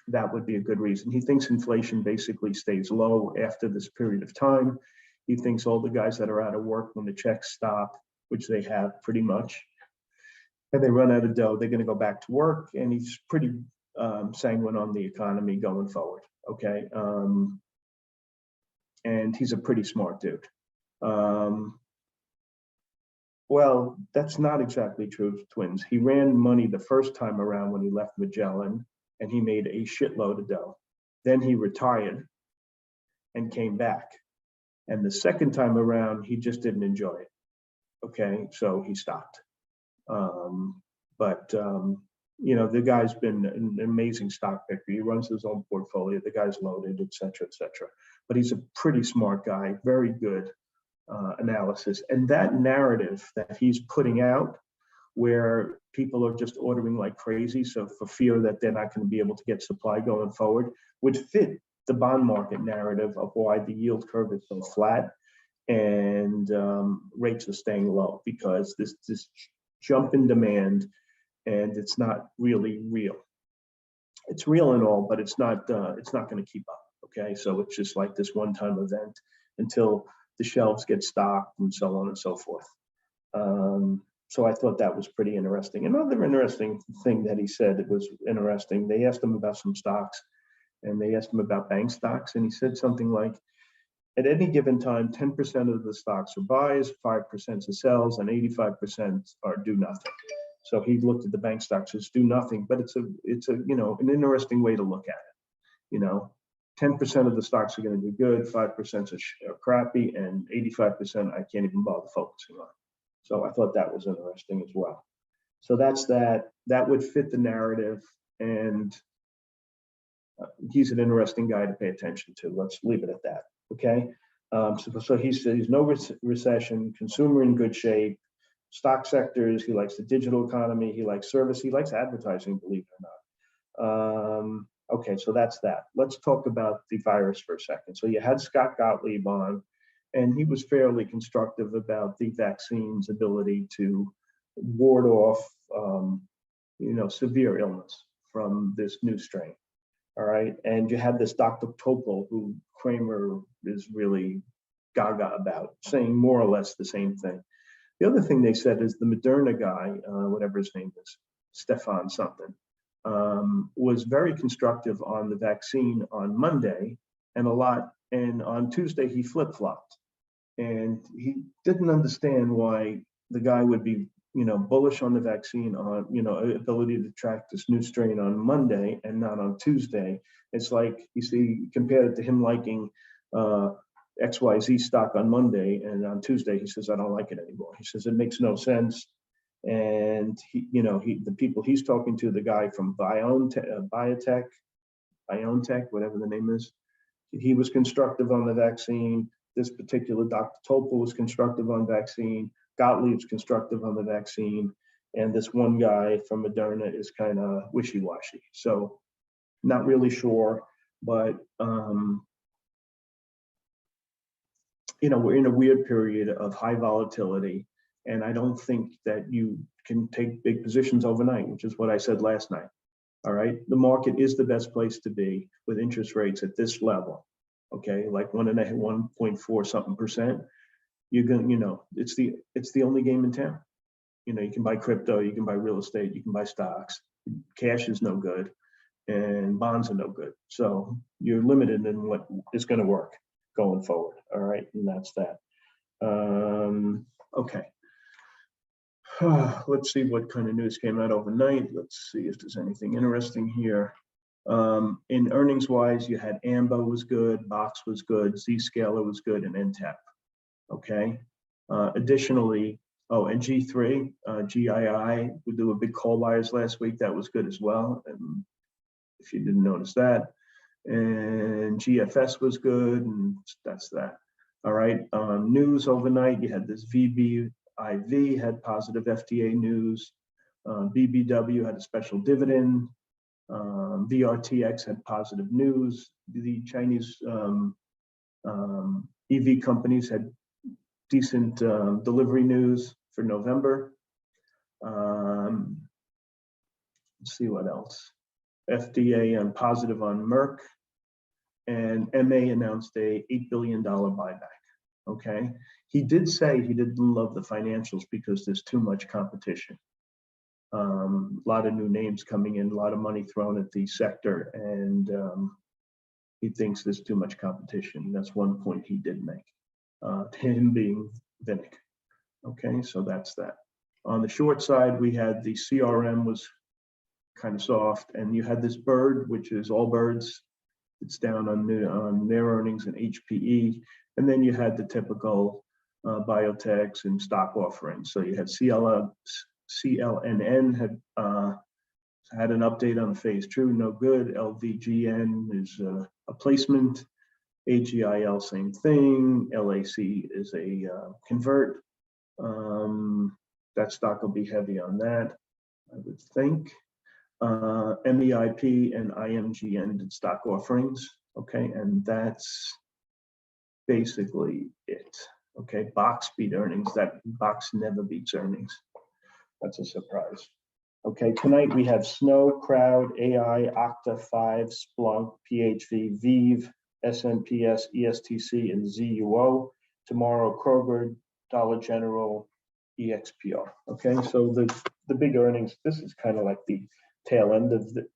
that would be a good reason. He thinks inflation basically stays low after this period of time, He thinks all the guys that are out of work when the checks stop, which they have pretty much, and they run out of dough, they're going to go back to work. And he's pretty sanguine on the economy going forward. Okay. And he's a pretty smart dude. Well, that's not exactly true, twins. He ran money the first time around when he left Magellan, and he made a shitload of dough. Then he retired and came back. And the second time around, he just didn't enjoy it. Okay, so he stopped. You know, the guy's been an amazing stock picker. He runs his own portfolio. The guy's loaded, et cetera, et cetera. But he's a pretty smart guy, very good analysis. And that narrative that he's putting out, where people are just ordering like crazy, so for fear that they're not going to be able to get supply going forward, would fit the bond market narrative of why the yield curve is so flat and rates are staying low, because this jump in demand, and it's not really real. It's real and all, but it's not going to keep up. Okay, so it's just like this one-time event until the shelves get stocked and so on and so forth. So I thought that was pretty interesting. Another interesting thing that he said, it was interesting. They asked him about some stocks, and they asked him about bank stocks, and he said something like, at any given time, 10% of the stocks are buys, 5% are sells, and 85% are do nothing. So he looked at the bank stocks as do nothing, but it's a you know, an interesting way to look at it. You know, 10% of the stocks are going to do good, 5% are crappy, and 85% I can't even bother focusing on. So I thought that was interesting as well. So that's that. That would fit the narrative, and he's an interesting guy to pay attention to. Let's leave it at that. Okay. So he says he's no recession, consumer in good shape, stock sectors. He likes the digital economy. He likes service. He likes advertising, believe it or not. Okay, so that's that. Let's talk about the virus for a second. So you had Scott Gottlieb on, and he was fairly constructive about the vaccine's ability to ward off, you know, severe illness from this new strain. All right, and you had this Dr. Topol, who Kramer is really gaga about, saying more or less the same thing. The other thing they said is the Mrna guy, whatever his name is, Stefan something, was very constructive on the vaccine on Monday, and on Tuesday he flip-flopped, and he didn't understand why the guy would be, you know, bullish on the vaccine, on, you know, ability to track this new strain on Monday and not on Tuesday. It's like, you see, compared it to him liking XYZ stock on Monday, and on Tuesday he says, I don't like it anymore. He says it makes no sense. And he, you know, the people he's talking to, the guy from BioNTech, whatever the name is, he was constructive on the vaccine. This particular Dr. Topol was constructive on vaccine. Gottlieb's constructive on the vaccine, and this one guy from Mrna is kind of wishy-washy. So not really sure, but you know, we're in a weird period of high volatility, and I don't think that you can take big positions overnight, which is what I said last night. All right, the market is the best place to be with interest rates at this level. Okay, like 1.4 something percent. You're going, you know, it's the only game in town. You know, you can buy crypto, you can buy real estate, you can buy stocks. Cash is no good, and bonds are no good. So you're limited in what is going to work going forward. All right, and that's that. Okay. Let's see what kind of news came out overnight. Let's see if there's anything interesting here. In earnings wise, you had AMBO was good, Box was good, Zscaler was good, and NTAP. Okay. Additionally, and G3, GII, we do a big call buyers last week. That was good as well. And if you didn't notice that, and GFS was good, and that's that. All right. News overnight, you had this VBIV had positive FTA news. BBW had a special dividend. VRTX had positive news. The Chinese EV companies had decent delivery news for November. Let's see what else. FDA positive on Merck, and MA announced a $8 billion buyback. okay? He did say he didn't love the financials because there's too much competition. A lot of new names coming in, a lot of money thrown at the sector, and he thinks there's too much competition. That's one point he did make, him being Vinnick. Okay, so that's that. On the short side, we had the CRM was kind of soft, and you had this bird, which is all birds. It's down on their earnings and HPE, and then you had the typical biotechs and stock offerings. So you had CLNN had an update on the phase 2, no good. LVGN is a placement. AGIL, same thing. LAC is a convert. That stock will be heavy on that, I would think. MEIP and IMGN did stock offerings. Okay, and that's basically it. Okay, Box beat earnings. That Box never beats earnings. That's a surprise. Okay, tonight we have Snow, Crowd, AI, Okta, 5, Splunk, PHV, Vive, SNPS, ESTC, and ZUO. Tomorrow, Kroger, Dollar General, EXPR. Okay, so the big earnings. This is kind of like the tail end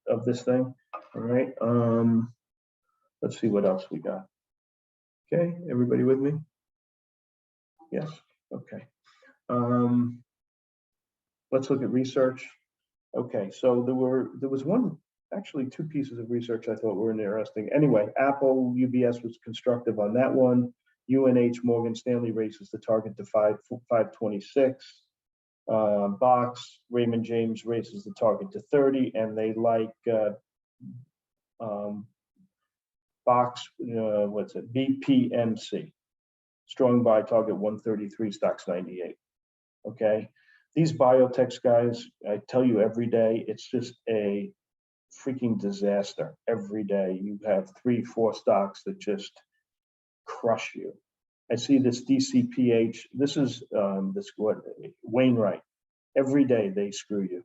of this thing. All right. Let's see what else we got. Okay, everybody with me? Yes. Okay. Let's look at research. Okay, so there was actually two pieces of research I thought were interesting. Anyway, Apple, UBS was constructive on that one. UNH, Morgan Stanley raises the target to 526. Box, Raymond James raises the target to 30, and they like Box, what's it, BPMC. Strong buy, target 133, stocks 98. Okay, these biotechs, guys, I tell you every day, it's just a freaking disaster. Every day you have 3-4 stocks that just crush you. I see this DCPH. This is Wainwright. Every day they screw you.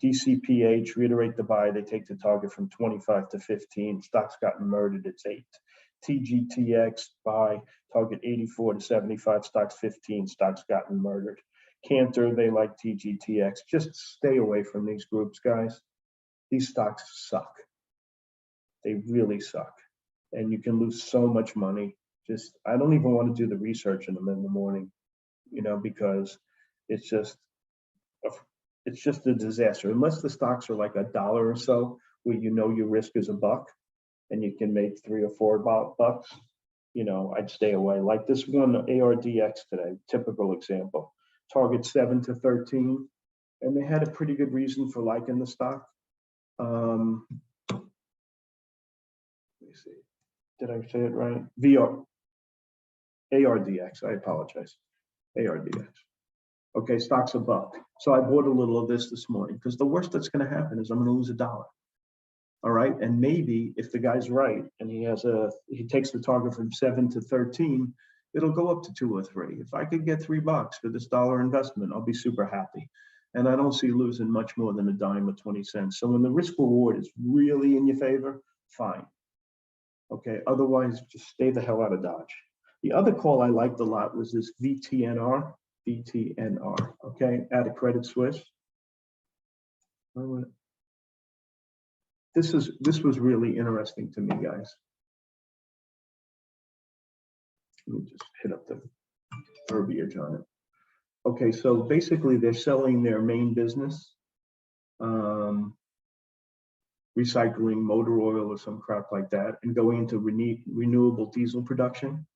DCPH, reiterate the buy. They take the target from 25 to 15. Stock's gotten murdered. It's 8. TGTX buy, target 84 to 75. Stock's 15. Stock's gotten murdered. Cantor, they like TGTX. Just stay away from these groups, guys. These stocks suck. They really suck, and you can lose so much money. Just, I don't even want to do the research in them in the morning, because it's just a disaster. Unless the stocks are like $1 or so, where your risk is $1 and you can make $3 or $4 bucks, I'd stay away. Like this one, ARDX today, typical example. Target 7 to 13, and they had a pretty good reason for liking the stock. Let me see. Did I say it right? ARDX, I apologize. ARDX. Okay, stock's $1. So I bought a little of this morning because the worst that's going to happen is I'm going to lose $1. All right, and maybe if the guy's right and he takes the target from 7 to 13, it'll go up to 2 or 3. If I could get $3 for this dollar investment, I'll be super happy. And I don't see losing much more than a dime or 20 cents. So when the risk reward is really in your favor, fine. Okay, otherwise just stay the hell out of Dodge. The other call I liked a lot was this VTNR, okay, out of Credit Suisse. This was really interesting to me, guys. Let me just hit up the verbiage on it. Okay, so basically they're selling their main business, recycling motor oil or some crap like that, and going into renewable diesel production.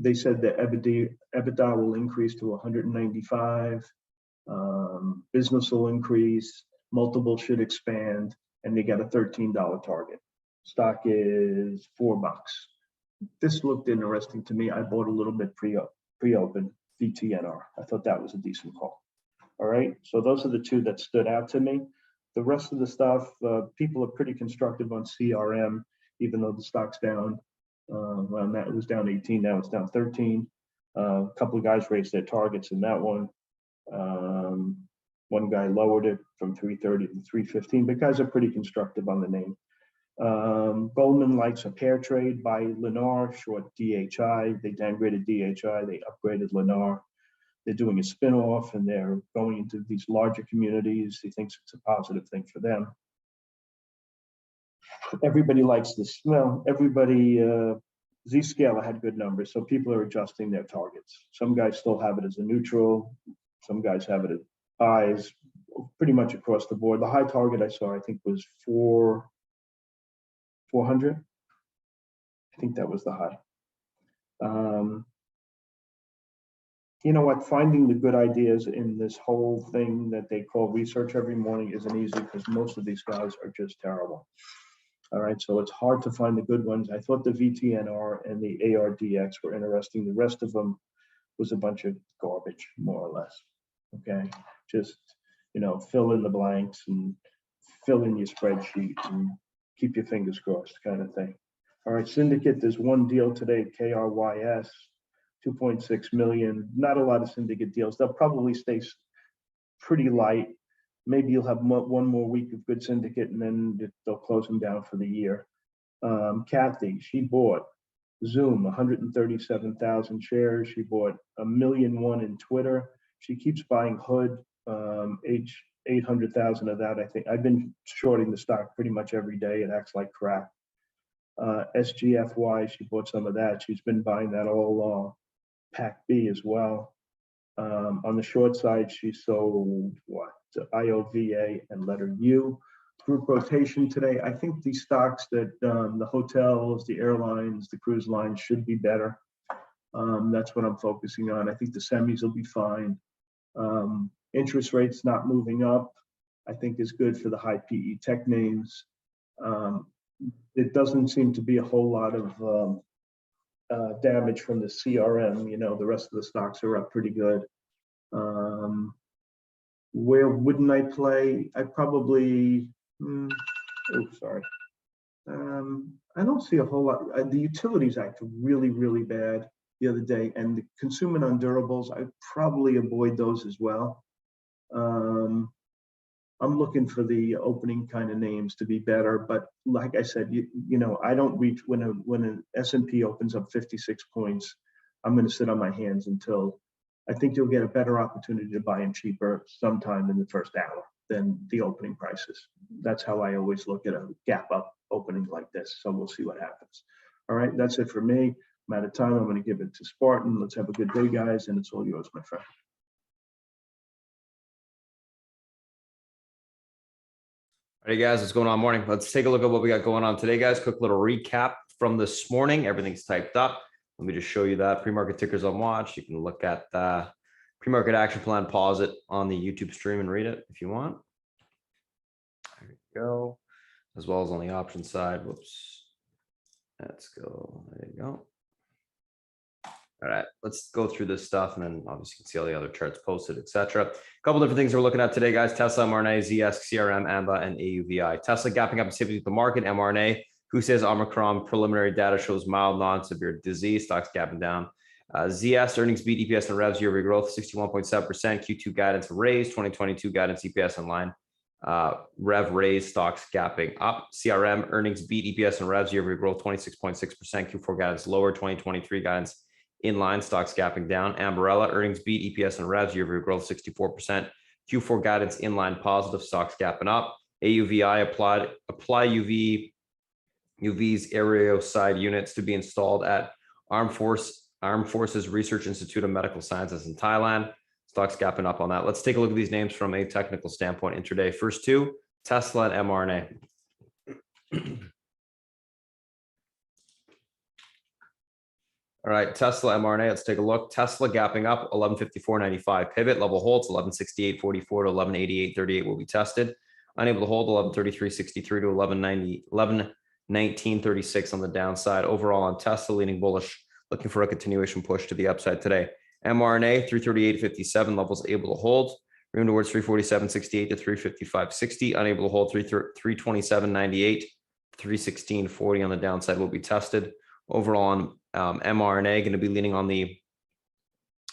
They said that EBITDA will increase to 195, business will increase, multiple should expand, and they got a $13 target. Stock is $4. This looked interesting to me. I bought a little bit pre-open, VTNR. I thought that was a decent call. All right, so those are the two that stood out to me. The rest of the stuff, people are pretty constructive on CRM, even though the stock's down. Well, it was down 18, now it's down 13. A couple of guys raised their targets in that one. One guy lowered it from 330 to 315, but guys are pretty constructive on the name. Goldman likes a pair trade by Lennar, short DHI. They downgraded DHI, they upgraded Lennar. They're doing a spin-off and they're going into these larger communities. He thinks it's a positive thing for them. Everybody likes the smell. Everybody, Zscaler had good numbers, so people are adjusting their targets. Some guys still have it as a neutral. Some guys have it at highs, pretty much across the board. The high target I saw, I think, was 400. I think that was the high. You know what? Finding the good ideas in this whole thing that they call research every morning isn't easy because most of these guys are just terrible. All right, so it's hard to find the good ones. I thought the VTNR and the ARDX were interesting. The rest of them was a bunch of garbage, more or less. Okay, just, you know, fill in the blanks and fill in your spreadsheet and keep your fingers crossed kind of thing. All right, syndicate, there's one deal today, KRYS, 2.6 million. Not a lot of syndicate deals. They'll probably stay pretty light. Maybe you'll have one more week of good syndicate and then they'll close them down for the year. Kathy, she bought Zoom, 137,000 shares. She bought 1.1 million in Twitter. She keeps buying Hood, 800,000 of that. I think I've been shorting the stock pretty much every day. It acts like crap. SGFY, she bought some of that. She's been buying that all along. PAC-B as well. On the short side, she sold what? IOVA and letter U. Group rotation today. I think these stocks that the hotels, the airlines, the cruise lines should be better. That's what I'm focusing on. I think the semis will be fine. Interest rates not moving up, I think is good for the high PE tech names. It doesn't seem to be a whole lot of damage from the CRM. You know, the rest of the stocks are up pretty good. Where wouldn't I play? I probably, sorry. I don't see a whole lot. The utilities acted really, really bad the other day, and the consumer non-durables, I'd probably avoid those as well. I'm looking for the opening kind of names to be better, but like I said, you know, I don't reach when an S&P opens up 56 points. I'm going to sit on my hands until I think you'll get a better opportunity to buy them cheaper sometime in the first hour than the opening prices. That's how I always look at a gap up opening like this. So we'll see what happens. All right, that's it for me. I'm out of time. I'm going to give it to Spartan. Let's have a good day, guys, and it's all yours, my friend. All right, guys, what's going on? Morning. Let's take a look at what we got going on today, guys. Quick little recap from this morning. Everything's typed up. Let me just show you that pre-market tickers on watch. You can look at the pre-market action plan, pause it on the YouTube stream and read it if you want. There you go. As well as on the option side. Whoops. Let's go. There you go. All right, let's go through this stuff and then obviously you can see all the other charts posted, etc. A couple different things we're looking at today, guys. Tesla, Mrna, ZS, CRM, AMBA, and AUVI. Tesla gapping up and sympathy with the market. Mrna, who says Omicron preliminary data shows mild non-severe disease. Stocks gapping down. ZS earnings beat EPS and revs year-over-year growth 61.7%. Q2 guidance raised. 2022 guidance EPS in line. Rev raised, stocks gapping up. CRM earnings beat EPS and revs year-over-year growth 26.6%. Q4 guidance lower. 2023 guidance in line, stocks gapping down. Ambarella earnings beat EPS and revs year-over-year growth 64%. Q4 guidance in line positive, stocks gapping up. AUVI apply UV's aerial side units to be installed at Armed Forces Research Institute of Medical Sciences in Thailand. Stocks gapping up on that. Let's take a look at these names from a technical standpoint intraday. First two, Tesla and Mrna. All right, Tesla, Mrna, let's take a look. Tesla gapping up 1154.95. Pivot level holds 1168.44 to 1188.38 will be tested. Unable to hold 1133.63 to 1119.36 on the downside. Overall on Tesla, leaning bullish, looking for a continuation push to the upside today. Mrna 338.57 levels able to hold. Room towards 347.68 to 355.60. Unable to hold 327.98 to 316.40 on the downside will be tested. Overall on Mrna, going to be leaning on the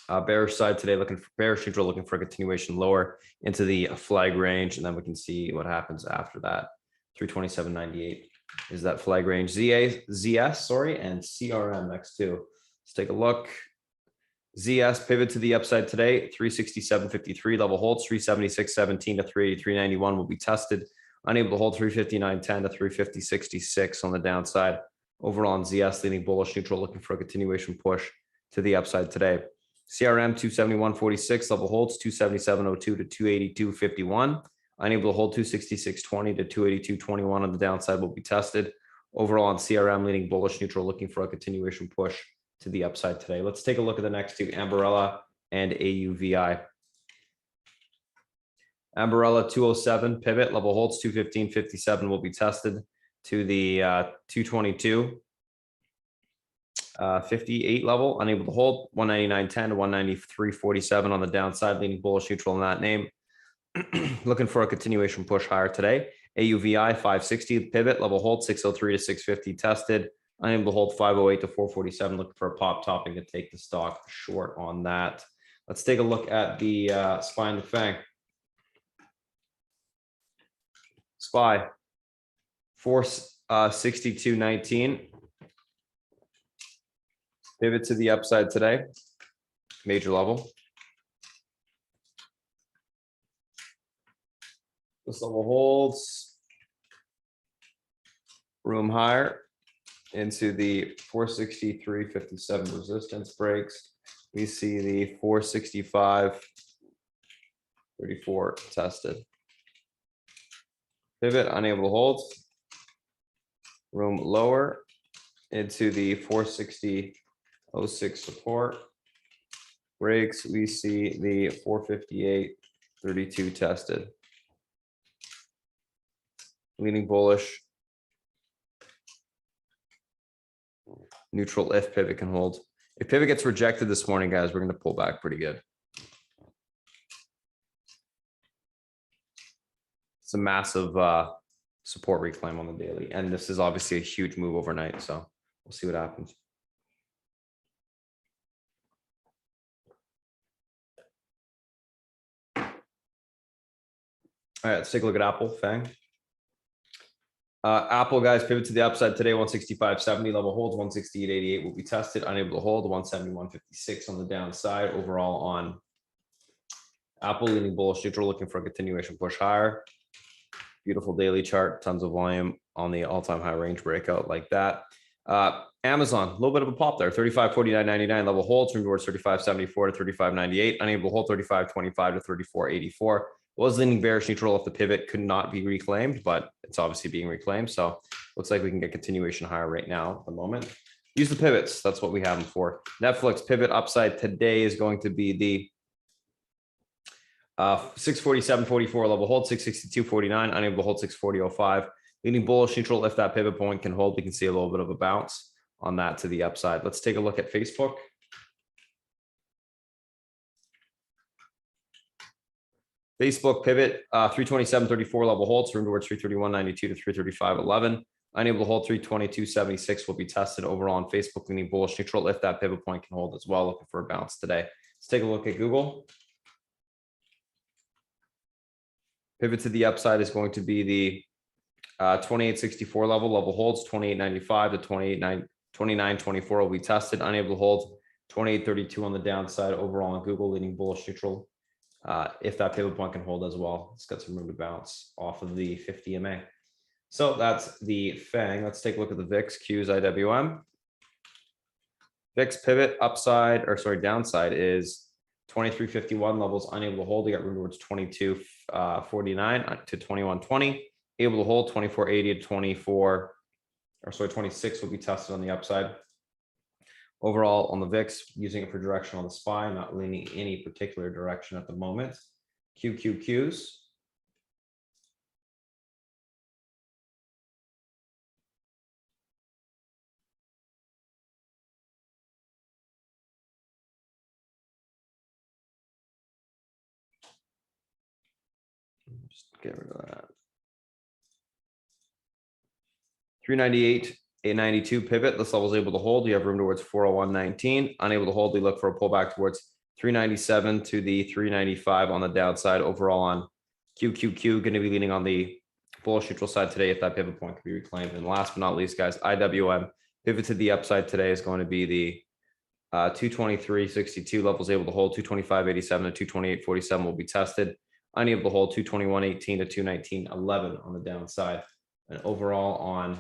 bearish side today, looking for bearish neutral, looking for a continuation lower into the flag range, and then we can see what happens after that. 327.98 is that flag range. ZS, sorry, and CRM next two. Let's take a look. ZS pivot to the upside today, 367.53 level holds, 376.17 to 383.91 will be tested. Unable to hold 359.10 to 350.66 on the downside. Overall on ZS leaning bullish, neutral, looking for a continuation push to the upside today. CRM 271.46 level holds, 277.02 to 282.51. Unable to hold 266.20 to 282.21 on the downside will be tested. Overall on CRM leaning bullish, neutral, looking for a continuation push to the upside today. Let's take a look at the next two, Mrna and AUVI. Mrna 207 pivot level holds, 215.57 will be tested to the 222. 58 level, unable to hold, 199.10 to 193.47 on the downside, leaning bullish, neutral in that name. Looking for a continuation push higher today. AUVI 560 pivot level hold, 603 to 650 tested. Unable to hold 508 to 447. Looking for a pop topping to take the stock short on that. Let's take a look at the SPY and the FANG. SPY 462.19. Pivot to the upside today. Major level. This level holds. Room higher into the 463.57 resistance breaks. We see the 465.34 tested. Pivot unable to hold. Room lower into the 460.06 support. Breaks, we see the 458.32 tested. Leaning bullish. Neutral if pivot can hold. If pivot gets rejected this morning, guys, we're going to pull back pretty good. It's a massive support reclaim on the daily. And this is obviously a huge move overnight. So we'll see what happens. All right, let's take a look at Apple, FANG. Apple, guys, pivot to the upside today, 165.70 level holds, 168.88 will be tested, unable to hold, 171.56 on the downside. Overall on Apple, leaning bullish, neutral, looking for a continuation push higher. Beautiful daily chart, tons of volume on the all-time high range breakout like that. Amazon, a little bit of a pop there, 35.49.99 level holds, from towards 35.74 to 35.98, unable to hold 35.25 to 34.84. Was leaning bearish neutral if the pivot could not be reclaimed, but it's obviously being reclaimed. So looks like we can get continuation higher right now at the moment. Use the pivots. That's what we have them for. Netflix pivot upside today is going to be the 647.44 level hold, 662.49, unable to hold 640.05. Leaning bullish neutral if that pivot point can hold. We can see a little bit of a bounce on that to the upside. Let's take a look at Facebook. Facebook pivot 327.34 level holds, room towards 331.92 to 335.11. Unable to hold 322.76 will be tested. Overall on Facebook, leaning bullish neutral if that pivot point can hold as well. Looking for a bounce today. Let's take a look at Google. Pivot to the upside is going to be the 28.64 level holds, 28.95 to 29.24 will be tested. Unable to hold 28.32 on the downside. Overall on Google, leaning bullish neutral. If that pivot point can hold as well. It's got some room to bounce off of the 50 MA. So that's the FANG. Let's take a look at the VIX, Qs, IWM. VIX pivot upside, or sorry, downside is 23.51 levels, unable to hold. You got room towards 22.49 to 21.20. Able to hold 24.80 to 26 will be tested on the upside. Overall on the VIX, using it for direction on the SPY, not leaning any particular direction at the moment. QQQs. Just get rid of that. 398. 892 pivot, this level is able to hold. You have room towards 401.19. Unable to hold, we look for a pullback towards 397 to the 395 on the downside. Overall on QQQ, going to be leaning on the bullish neutral side today if that pivot point can be reclaimed. And last but not least, guys, IWM pivot to the upside today is going to be the 223.62 levels able to hold. 225.87 to 228.47 will be tested. Unable to hold 221.18 to 219.11 on the downside. And overall on